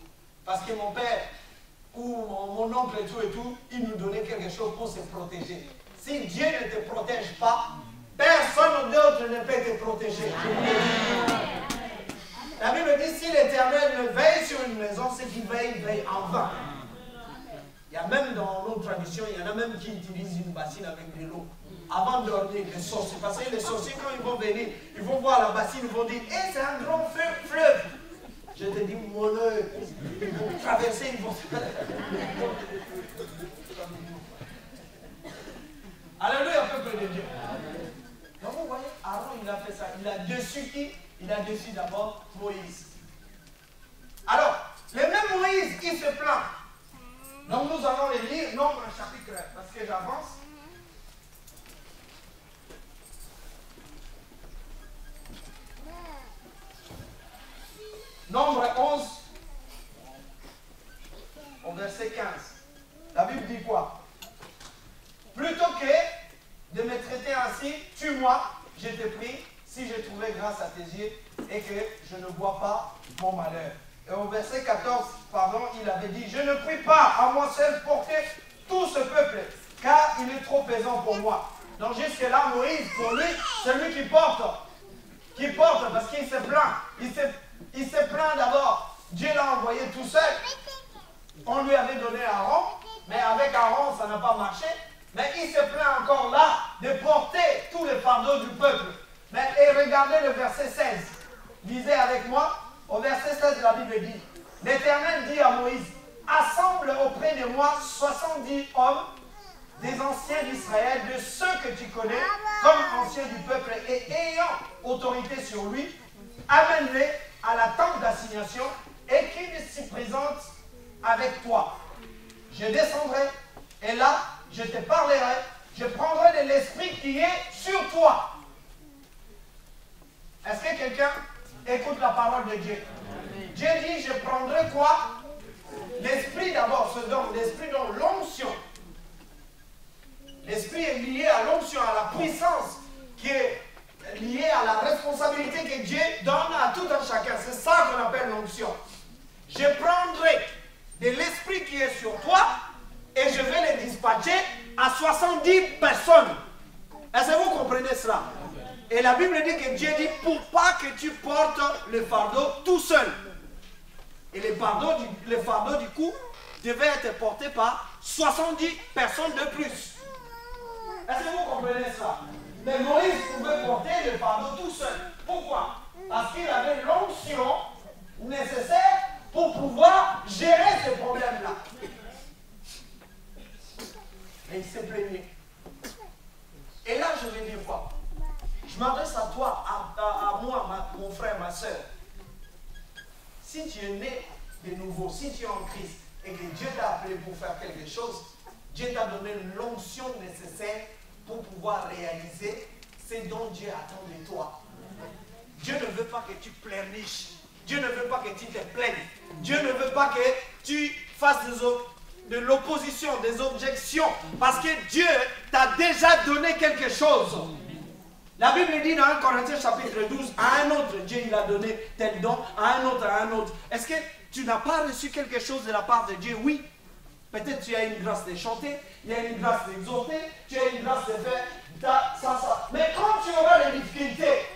Parce que mon père ou mon oncle et tout, il nous donnait quelque chose pour se protéger. Si Dieu ne te protège pas, personne d'autre ne peut te protéger. La Bible dit, si l'Éternel ne veille sur une maison, c'est qu'il veille en vain. Il y a même dans nos traditions, il y en a même qui utilisent une bassine avec de l'eau. Avant de dormir, les sorciers. Parce que les sorciers, quand ils vont venir, ils vont voir la bassine, ils vont dire, hey, c'est un grand fleuve. Je te dis, mon œil, ils vont traverser, ils vont... Alléluia, peuple de Dieu. Donc vous voyez, Aaron, il a fait ça. Il a dessus qui? Il a dessus d'abord Moïse. Alors, le même Moïse, il se plaint. Donc nous allons les lire, Nombre chapitre 1, parce que j'avance. Nombre 11, au verset 15. La Bible dit quoi? Plutôt que de me traiter ainsi, tue-moi, je te prie, si j'ai trouvé grâce à tes yeux et que je ne vois pas mon malheur. Et au verset 14, pardon, il avait dit, je ne prie pas à moi seul porter tout ce peuple, car il est trop pesant pour moi. Donc jusque-là, Moïse, pour lui, c'est lui qui porte parce qu'il se plaint. Il se plaint d'abord. Dieu l'a envoyé tout seul. On lui avait donné Aaron, mais avec Aaron, ça n'a pas marché. Mais il se plaint encore là de porter tout le fardeau du peuple. Mais et regardez le verset 16. Lisez avec moi. Au verset 16, la Bible dit, l'Éternel dit à Moïse, assemble auprès de moi 70 hommes, des anciens d'Israël, de ceux que tu connais, comme anciens du peuple, et ayant autorité sur lui, amène-les à la tente d'assignation et qu'ils s'y présentent avec toi. Je descendrai, et là, je te parlerai, je prendrai de l'esprit qui est sur toi. Est-ce que quelqu'un écoute la parole de Dieu? Dieu dit, je prendrai quoi? L'esprit d'abord, ce don, l'esprit dans l'onction. L'esprit est lié à l'onction, à la puissance qui est liée à la responsabilité que Dieu donne à tout un chacun. C'est ça qu'on appelle l'onction. Je prendrai de l'esprit qui est sur toi et je vais le dispatcher à 70 personnes. Est-ce que vous comprenez cela? Et la Bible dit que Dieu dit pour pas que tu portes le fardeau tout seul. Et le fardeau du coup devait être porté par 70 personnes de plus. Est-ce que vous comprenez ça? Mais Moïse pouvait porter le fardeau tout seul. Pourquoi? Parce qu'il avait l'onction nécessaire pour pouvoir gérer ce problème-là. Et il s'est plaigné. Et là, je vais dire quoi? Je m'adresse à toi, à moi, mon frère, ma soeur. Si tu es né de nouveau, si tu es en Christ et que Dieu t'a appelé pour faire quelque chose, Dieu t'a donné l'onction nécessaire pour pouvoir réaliser ce dont Dieu attend de toi. Dieu ne veut pas que tu pleurniches. Dieu ne veut pas que tu te plaignes. Dieu ne veut pas que tu fasses de l'opposition, des objections, parce que Dieu t'a déjà donné quelque chose. La Bible dit dans 1 Corinthiens chapitre 12, à un autre, Dieu il a donné tel don, à un autre, à un autre. Est-ce que tu n'as pas reçu quelque chose de la part de Dieu? Oui. Peut-être tu as une grâce de chanter, il y a une grâce d'exhorter, tu as une grâce de faire ça. Mais quand tu auras des difficultés,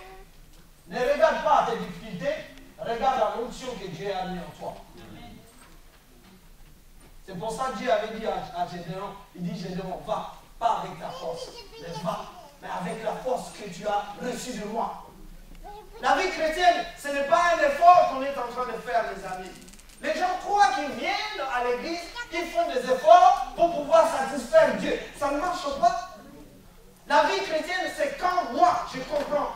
ne regarde pas tes difficultés, regarde la l'onction que Dieu a mis en toi. C'est pour ça que Dieu avait dit à Gédéon, il dit Gédéon, va, pas avec ta force, mais va, mais avec la force que tu as reçue de moi. La vie chrétienne, ce n'est pas un effort qu'on est en train de faire, les amis. Les gens croient qu'ils viennent à l'église, qu'ils font des efforts pour pouvoir satisfaire Dieu. Ça ne marche pas. La vie chrétienne, c'est quand moi, je comprends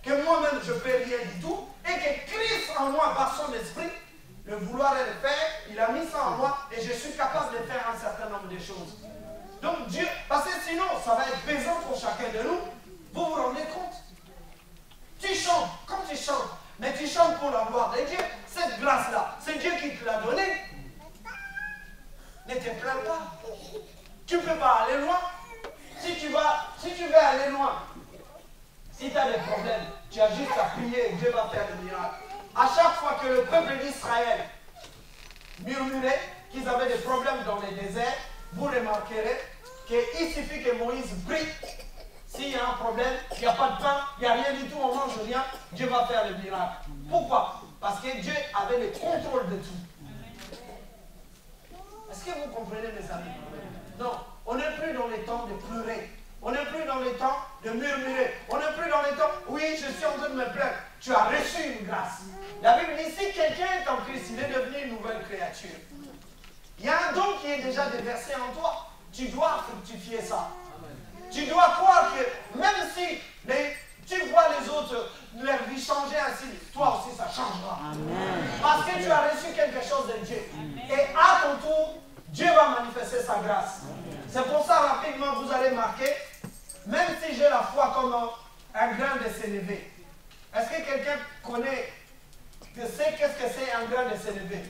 que moi-même, je ne fais rien du tout, et que Christ en moi, par son esprit, le vouloir et le faire, il a mis ça en moi, et je suis capable de faire un certain nombre de choses. Donc Dieu, parce que sinon, ça va être pesant pour chacun de nous, vous vous rendez compte? Tu chantes, quand tu chantes, mais tu chantes pour la gloire de Dieu, cette grâce-là, c'est Dieu qui te l'a donnée. Ne te plains pas. Tu ne peux pas aller loin. Si tu veux aller loin, si tu as des problèmes, tu as juste à prier et Dieu va faire le miracle. À chaque fois que le peuple d'Israël murmurait qu'ils avaient des problèmes dans les déserts, vous remarquerez qu'il suffit que Moïse prie. S'il y a un problème, il n'y a pas de pain, il n'y a rien du tout, on mange rien, Dieu va faire le miracle. Pourquoi? Parce que Dieu avait le contrôle de tout. Est-ce que vous comprenez, mes amis? Non, on n'est plus dans les temps de pleurer. On n'est plus dans les temps de murmurer. On n'est plus dans les temps, oui, je suis en train de me plaindre. Tu as reçu une grâce. La Bible dit, si quelqu'un est en Christ, il est devenu une nouvelle créature. Il y a un don qui est déjà déversé en toi. Tu dois fructifier ça. Tu dois croire que même si tu vois les autres, leur vie changer ainsi, toi aussi ça changera. Amen. Parce que tu as reçu quelque chose de Dieu. Amen. Et à ton tour, Dieu va manifester sa grâce. C'est pour ça, rapidement, vous allez marquer, même si j'ai la foi comme un grain de sénévé. Est-ce que quelqu'un connaît, sait qu'est-ce que c'est un grain de sénévé?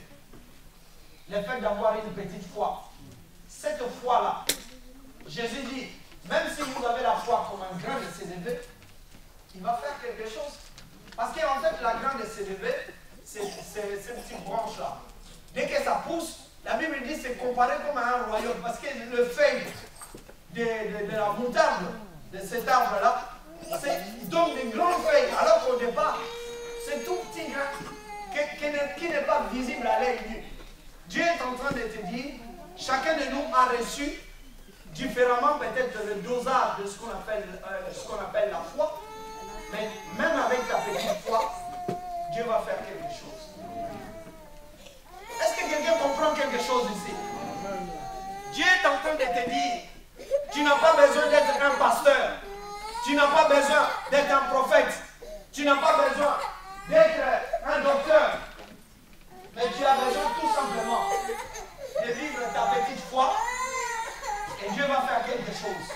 Le fait d'avoir une petite foi. Cette foi-là, Jésus dit, même si vous avez la foi comme un grain de sénévé, il va faire quelque chose. Parce qu'en fait, la graine de sénévé, c'est cette petite branche-là. Dès que ça pousse, la Bible dit c'est comparé comme à un royaume. Parce que le feuille de la moutarde, de cet arbre-là, il donne des grandes feuilles. Alors qu'au départ, c'est tout petit grain qui n'est pas visible à l'œil nu. Dieu est en train de te dire, chacun de nous a reçu différemment peut-être le dosage de ce qu'on appelle la foi, mais même avec ta petite foi, Dieu va faire quelque chose. Est-ce que quelqu'un comprend quelque chose ici? Dieu est en train de te dire, tu n'as pas besoin d'être un pasteur, tu n'as pas besoin d'être un prophète, tu n'as pas besoin d'être un docteur, mais tu as besoin tout simplement de vivre ta petite foi. Et Dieu va faire quelque chose.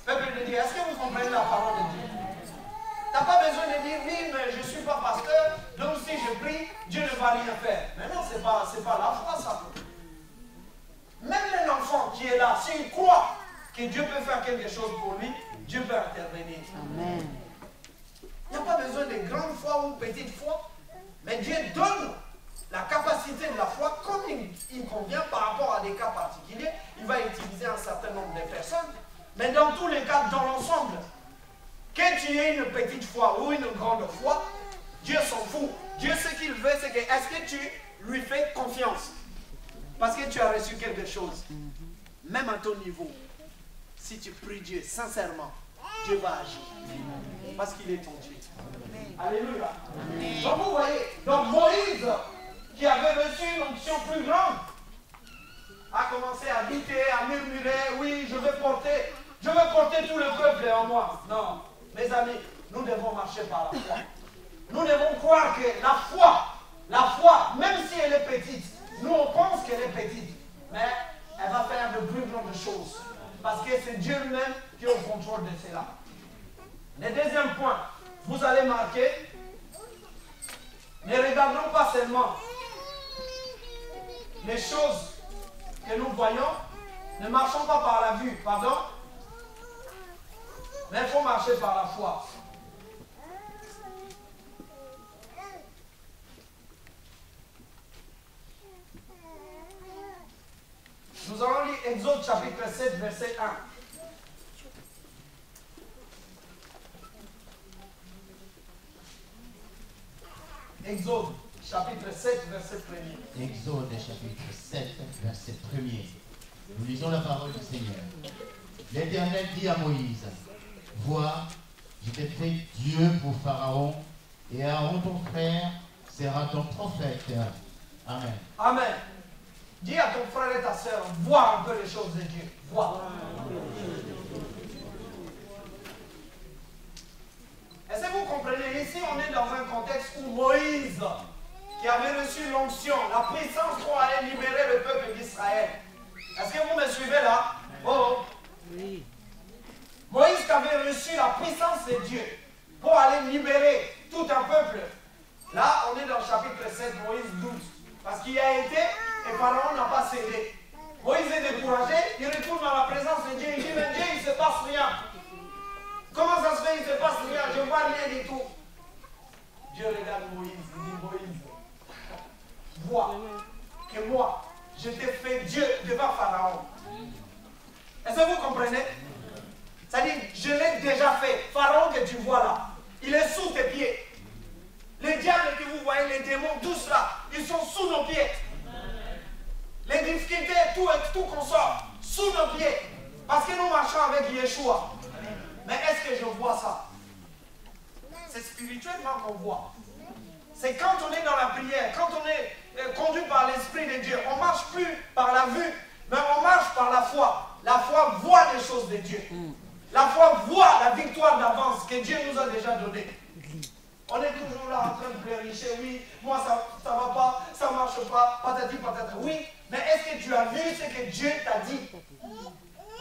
Peuple de Dieu, est-ce que vous comprenez la parole de Dieu? je prie, Dieu ne va rien faire. Mais non, c'est pas la foi, ça. Même l'enfant qui est là, s'il croit que Dieu peut faire quelque chose pour lui, Dieu peut intervenir. Amen. Il n'y a pas besoin de grande foi ou petite foi, mais Dieu donne la capacité de la foi comme il convient par rapport à des cas particuliers. Il va utiliser un certain nombre de personnes, mais dans tous les cas, dans l'ensemble, que tu aies une petite foi ou une grande foi, Dieu s'en fout. Dieu, ce qu'il veut, c'est que est-ce que tu lui fais confiance? Parce que tu as reçu quelque chose. Même à ton niveau, si tu pries Dieu sincèrement, Dieu va agir. Parce qu'il est ton Dieu. Alléluia. Donc vous voyez, donc Moïse, qui avait reçu une onction plus grande, a commencé à lutter, à murmurer, oui, je veux porter tout le peuple en moi. Non, mes amis, nous devons marcher par la foi. Nous devons croire que la foi, même si elle est petite, nous on pense qu'elle est petite, mais elle va faire de plus grandes choses. Parce que c'est Dieu lui-même qui est au contrôle de cela. Le deuxième point, vous allez marquer, ne regardons pas seulement les choses que nous voyons, ne marchons pas par la vue, pardon, mais il faut marcher par la foi. Nous allons lire Exode chapitre 7, verset 1. Exode chapitre 7, verset 1er. Exode chapitre 7, verset 1er. Nous lisons la parole du Seigneur. L'Éternel dit à Moïse, vois, je t'ai fait Dieu pour Pharaon, et Aaron ton frère sera ton prophète. Amen. Amen. Dis à ton frère et ta soeur, vois un peu les choses de Dieu. Vois. Est-ce que vous comprenez? Ici, on est dans un contexte où Moïse, qui avait reçu l'onction, la puissance pour aller libérer le peuple d'Israël. Est-ce que vous me suivez là? Oh. Oui. Moïse qui avait reçu la puissance de Dieu pour aller libérer tout un peuple. Là, on est dans le chapitre 7, Moïse 12. Parce qu'il a été et Pharaon n'a pas cédé. Moïse est découragé, il retourne dans la présence de Dieu, il dit, mais Dieu, il ne se passe rien. Comment ça se fait, il ne se passe rien, je ne vois rien du tout. Dieu regarde Moïse, il dit, Moïse, vois que moi, je t'ai fait Dieu devant Pharaon. Est-ce que vous comprenez? C'est-à-dire, je l'ai déjà fait. Pharaon que tu vois là, il est sous tes pieds. Les diables que vous voyez, les démons, tout cela, ils sont sous nos pieds. Les difficultés, tout consort, sous nos pieds. Parce que nous marchons avec Yeshua. Mais est-ce que je vois ça? C'est spirituellement qu'on voit. C'est quand on est dans la prière, quand on est conduit par l'Esprit de Dieu. On ne marche plus par la vue, mais on marche par la foi. La foi voit les choses de Dieu. La foi voit la victoire d'avance que Dieu nous a déjà donnée. On est toujours là en train de pleuricher, oui, moi ça ne va pas, ça ne marche pas, patati patata. Oui, mais est-ce que tu as vu ce que Dieu t'a dit?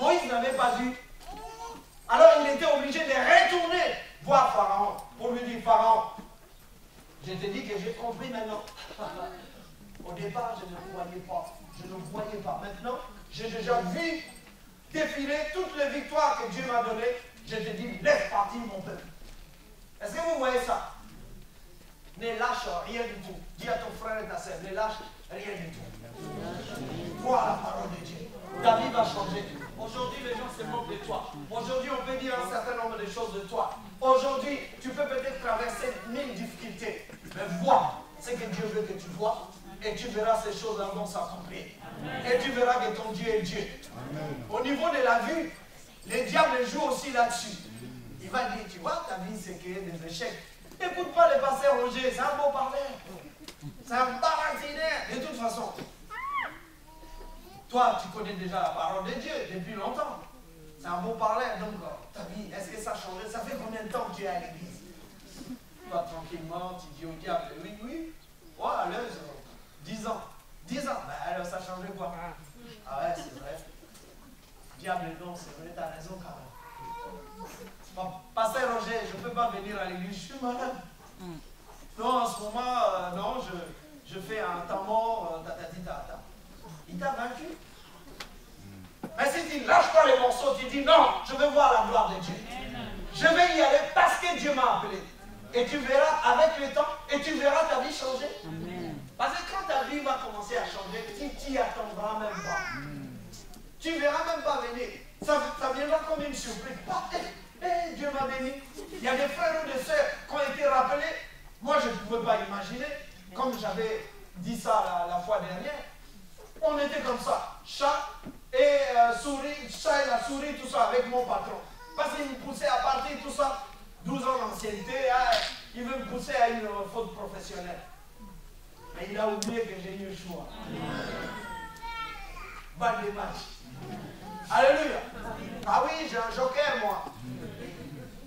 Moïse n'avait pas vu. Alors il était obligé de retourner voir Pharaon pour lui dire, Pharaon, je te dis que j'ai compris maintenant. Au départ, je ne voyais pas. Je ne voyais pas. Maintenant, j'ai déjà vu défiler toutes les victoires que Dieu m'a données. Je te dis, laisse partir mon peuple. Est-ce que vous voyez ça? Ne lâche rien du tout. Dis à ton frère et ta sœur, ne lâche rien du tout. Vois la parole de Dieu. Ta vie va changer. Aujourd'hui, les gens se moquent de toi. Aujourd'hui, on peut dire un certain nombre de choses de toi. Aujourd'hui, tu peux peut-être traverser 1000 difficultés. Mais vois ce que Dieu veut que tu vois. Et tu verras ces choses-là vont s'accomplir. Et tu verras que ton Dieu est Dieu. Au niveau de la vue, les diables jouent aussi là-dessus. Il va dire, tu vois, ta vie, c'est qu'il y a des échecs. N'écoute pas le pasteur Roger, c'est un beau parleur. C'est un baratinaire. De toute façon, toi, tu connais déjà la parole de Dieu depuis longtemps. C'est un beau parleur. Donc, ta vie, est-ce que ça a changé? Ça fait combien de temps que tu es à l'église? Toi, tranquillement, tu dis au diable, oui, oui. Ouais, alors, 10 ans. 10 ans. Ben, alors, ça a changé quoi? Ah ouais, c'est vrai. Diable, non, c'est vrai, t'as raison quand même. Pasteur Roger, je ne peux pas venir à l'église, je suis malade. Non, en ce moment, non, je fais un temps mort, tatati tata. Il t'a vaincu. Mais si tu lâches pas les morceaux, tu dis non, je veux voir la gloire de Dieu. Je vais y aller parce que Dieu m'a appelé. Et tu verras avec le temps, et tu verras ta vie changer. Amen. Parce que quand ta vie va commencer à changer, tu n'y attendras même pas. Tu ne verras même pas venir. Ça viendra comme une surprise. Dieu m'a béni. Il y a des frères ou des sœurs qui ont été rappelés. Moi, je ne pouvais pas imaginer. Comme j'avais dit ça la fois dernière, on était comme ça. Chat et souris, chat et la souris, tout ça, avec mon patron. Parce qu'il me poussait à partir, tout ça. 12 ans d'ancienneté, il veut me pousser à une faute professionnelle. Mais il a oublié que j'ai eu le choix. Balle des matchs. Alléluia. Ah oui, j'ai un joker, moi,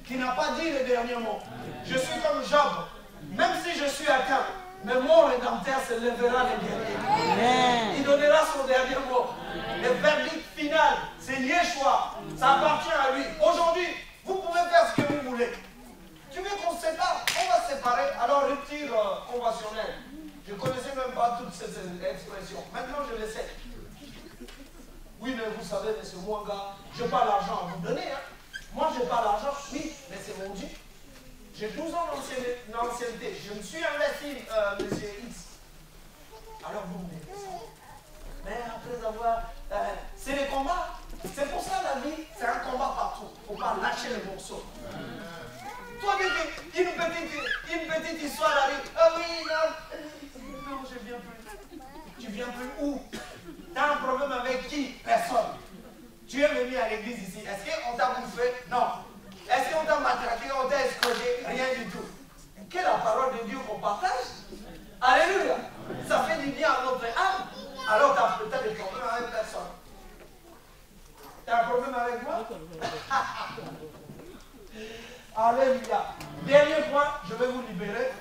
qui n'a pas dit le dernier mot. Je suis comme Job. Même si je suis atteint, mais mon rédempteur se lèvera le dernier. Il donnera son dernier mot. Le verdict final, c'est Yeshua. Ça appartient à lui. Aujourd'hui, vous pouvez faire ce que vous voulez. Tu veux qu'on se sépare? On va se séparer. Alors rupture conventionnelle. Je ne connaissais même pas toutes ces expressions. Maintenant, je les sais. Oui, mais vous savez, M. Mwanga, je n'ai pas l'argent à vous donner. Hein. Moi, je n'ai pas l'argent. Oui, mais c'est mon Dieu. J'ai 12 ans d'ancienneté. Je me suis investi, M. X. Alors vous me dites ça. Mais après avoir... c'est les combats. C'est pour ça la vie, c'est un combat partout. Il ne faut pas lâcher les morceaux. Toi, une petite histoire arrive. Ah oui, non, je viens plus. Tu viens plus où? Tu as un problème avec qui? Personne. Tu es venu à l'église ici. Est-ce qu'on t'a bouffé? Non. Est-ce qu'on t'a matraqué? On t'a escroqué? Rien du tout. Quelle est la parole de Dieu qu'on partage? Alléluia. Ça fait du bien à notre âme. Alors tu as peut-être des problèmes avec personne. Tu as un problème avec moi? Alléluia. Dernier point, je vais vous libérer.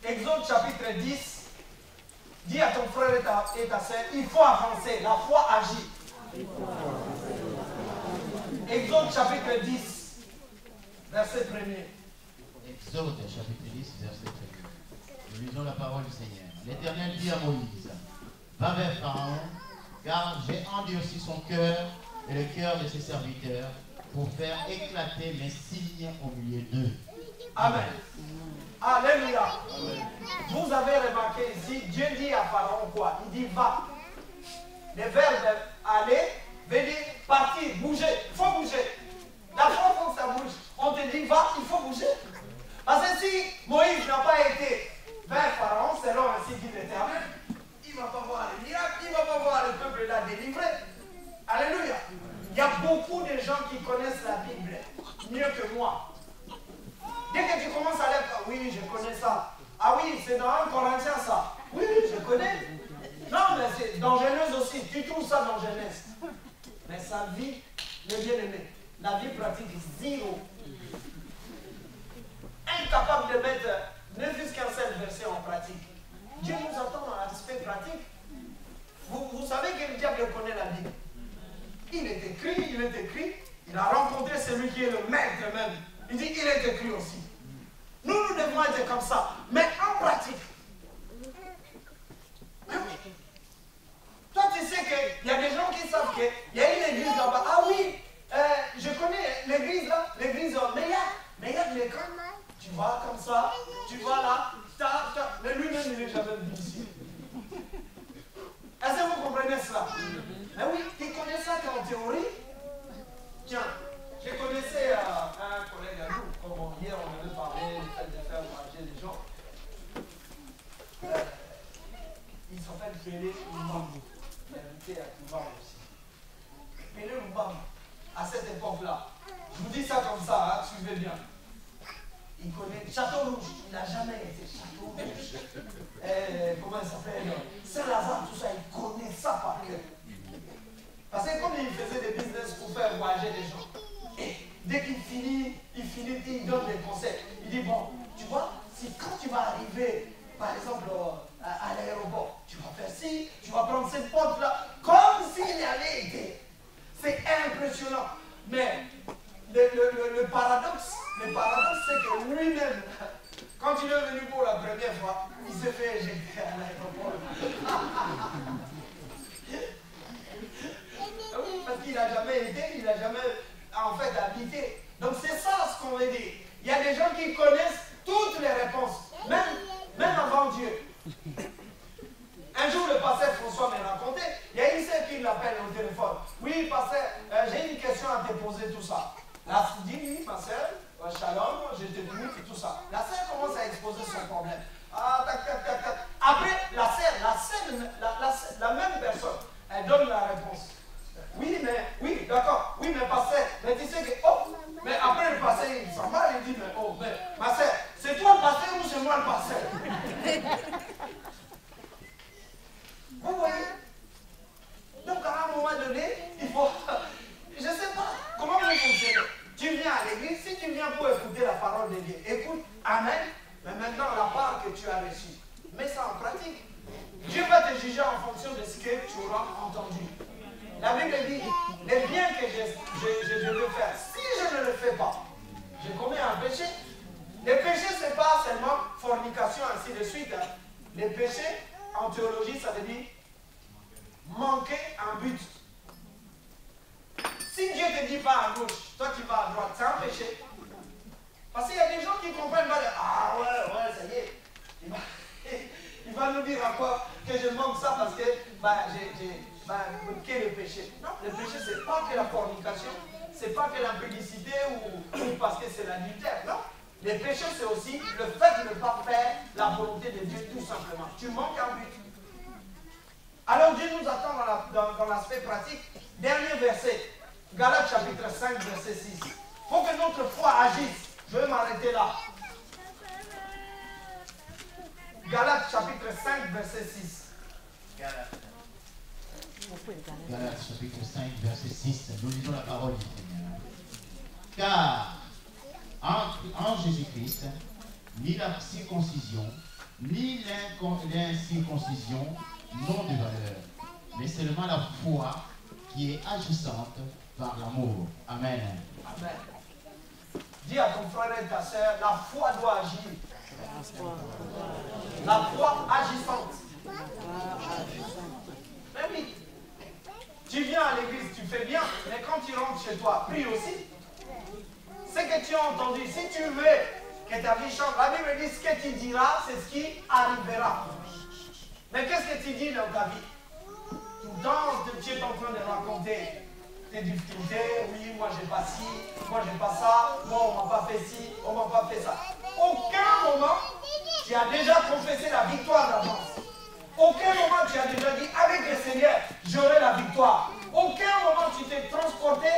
Exode chapitre 10. Dis à ton frère et ta sœur, il faut avancer. La foi agit. Exode chapitre 10, verset 1er. Exode chapitre 10, verset 1er. Nous lisons la parole du Seigneur. L'Éternel dit à Moïse, va vers Pharaon, car j'ai endurci son cœur et le cœur de ses serviteurs pour faire éclater mes signes au milieu d'eux. Amen. Alléluia. Vous avez remarqué ici, Dieu dit à Pharaon quoi? Il dit va. Le verbe aller veut dire partir, bouger. Il faut bouger. La foi, il faut que ça bouge. On te dit va, il faut bouger. Parce que si Moïse n'a pas été vers Pharaon, selon ainsi dit l'Éternel, il ne va pas voir les miracles, il ne va pas voir le peuple là délivré. Alléluia. Il y a beaucoup de gens qui connaissent la Bible mieux que moi. Dès que tu commences à lire, oui, je connais ça. Ah oui, c'est dans 1 Corinthiens ça. Oui, je connais. Non, mais c'est dans Genèse aussi. Tu trouves ça dans Genèse. Mais sa vie, le bien-aimé, la vie pratique, zéro. Incapable de mettre ne fût-ce qu'un seul verset en pratique. Dieu nous attend à l'aspect pratique. Vous savez que le diable connaît la Bible. Il est écrit, il a rencontré celui qui est le maître même. Il dit, il est écrit aussi. Nous devons être comme ça, mais en pratique. Toi, tu sais qu'il y a des gens qui savent qu'il y a une église là-bas. Ah oui, je connais l'église là, l'église mais il y a de l'école. Tu vas comme ça, tu vas là, mais lui-même, il n'est jamais venu ici. Est-ce que vous comprenez cela? Mais oui, tu connais ça qu'en théorie. Tiens, je connaissais un collègue à nous, comme hier on avait parlé du fait de faire manger les gens. Il s'appelle Pélé Mbambo. Il est invité à Touba aussi. Pélé Mbambo, à cette époque-là, je vous dis ça comme ça, hein, suivez bien. Il connaît Château Rouge, il n'a jamais été Château Rouge. Comment il s'appelle? Saint-Lazare, tout ça, il connaît ça par cœur. Parce que comme il faisait des business pour faire voyager les gens, et dès qu'il finit, il donne des conseils. Il dit, bon, tu vois, si quand tu vas arriver, par exemple, à l'aéroport, tu vas faire ci, tu vas prendre cette porte-là, comme s'il y avait été. C'est impressionnant. Mais le paradoxe, le paradoxe, c'est que lui-même, quand il est venu pour la première fois, il s'est fait éjecter à l'aéroport. Oui, parce qu'il n'a jamais été, il n'a jamais en fait habité. Donc c'est ça ce qu'on veut dire. Il y a des gens qui connaissent toutes les réponses, même avant Dieu. Un jour, le pasteur François m'a raconté, il y a une sœur qui l'appelle au téléphone. Oui, pasteur, j'ai une question à te poser, tout ça. La sœur dit, oui, ma sœur, shalom, je t'écoute, tout ça. La sœur commence à exposer son problème. Ah, tac, tac, tac, tac. Après, la même personne, elle donne la réponse. Oui, d'accord, oui, mais pasteur, mais tu sais que, oh, mais après le pasteur, il s'en va, il dit, mais oh, mais, ma sœur, c'est toi le pasteur ou c'est moi le pasteur? Vous voyez? Donc à un moment donné, il faut... Je ne sais pas comment vous fonctionnez. Tu viens à l'église, si tu viens pour écouter la parole de Dieu, écoute, amen, mais maintenant la part que tu as reçue, mets ça en pratique. Dieu va te juger en fonction de ce que tu auras entendu. La Bible dit, les biens que je veux faire, si je ne le fais pas, je commets un péché. Le péché, ce n'est pas seulement fornication, ainsi de suite. Hein. Les péchés, en théologie, ça veut dire manquer un but. Si Dieu te dit pas à gauche, toi tu vas à droite, c'est un péché. Parce qu'il y a des gens qui comprennent pas, ah ouais, ça y est, il va nous dire à quoi que je manque ça parce que quel est le péché? Non, le péché c'est pas que la fornication, c'est pas que l'impudicité ou parce que c'est l'adultère, non. Le péché c'est aussi le fait de ne pas faire la volonté de Dieu tout simplement. Tu manques un but. Alors Dieu nous attend dans l'aspect pratique. Dernier verset, Galates chapitre 5, verset 6. Il faut que notre foi agisse. Je vais m'arrêter là. Galates chapitre 5, verset 6. Galates chapitre 5, verset 6. Nous lisons la parole du Seigneur. Car en Jésus-Christ, ni la circoncision, ni l'incirconcision n'ont de valeur, mais seulement la foi qui est agissante par l'amour. Amen. Amen. Dis à ton frère et ta soeur, la foi doit agir. La foi agissante. Mais oui, tu viens à l'église, tu fais bien, mais quand tu rentres chez toi, prie aussi. Ce que tu as entendu, si tu veux que ta vie change, la Bible dit ce que tu diras, c'est ce qui arrivera. Mais qu'est-ce que tu dis dans ta vie? Tout le temps, tu es en train de raconter tes difficultés. Oui, moi j'ai pas ci, moi j'ai pas ça, moi on m'a pas fait ci, on m'a pas fait ça. Aucun moment, tu as déjà confessé la victoire d'avance. Aucun moment, tu as déjà dit, avec le Seigneur, j'aurai la victoire. Aucun moment, tu t'es transporté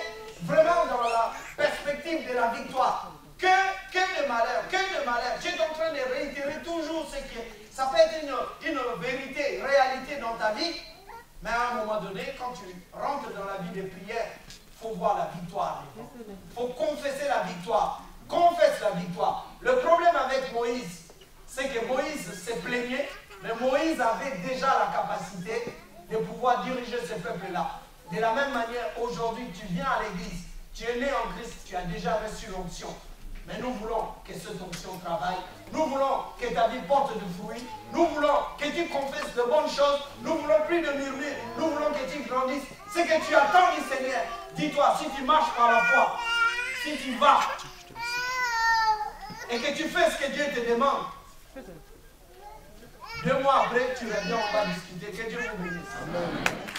vraiment dans la perspective de la victoire. Que de malheur, que de malheur. Tu es en train de réitérer toujours ce qui est. Ça peut être une vérité, une réalité dans ta vie, mais à un moment donné, quand tu rentres dans la vie de prière, il faut voir la victoire. Il faut confesser la victoire. Confesse la victoire. Le problème avec Moïse, c'est que Moïse s'est plaigné, mais Moïse avait déjà la capacité de pouvoir diriger ce peuple-là. De la même manière, aujourd'hui, tu viens à l'église, tu es né en Christ, tu as déjà reçu l'onction. Mais nous voulons que cette onction travaille. Nous voulons que ta vie porte de fruits. Nous voulons que tu confesses de bonnes choses. Nous voulons plus de murmures. Nous voulons que tu grandisses. Ce que tu attends du Seigneur, dis-toi, si tu marches par la foi, si tu vas, et que tu fais ce que Dieu te demande, 2 mois après, tu reviens, on va discuter. Que Dieu vous bénisse. Amen.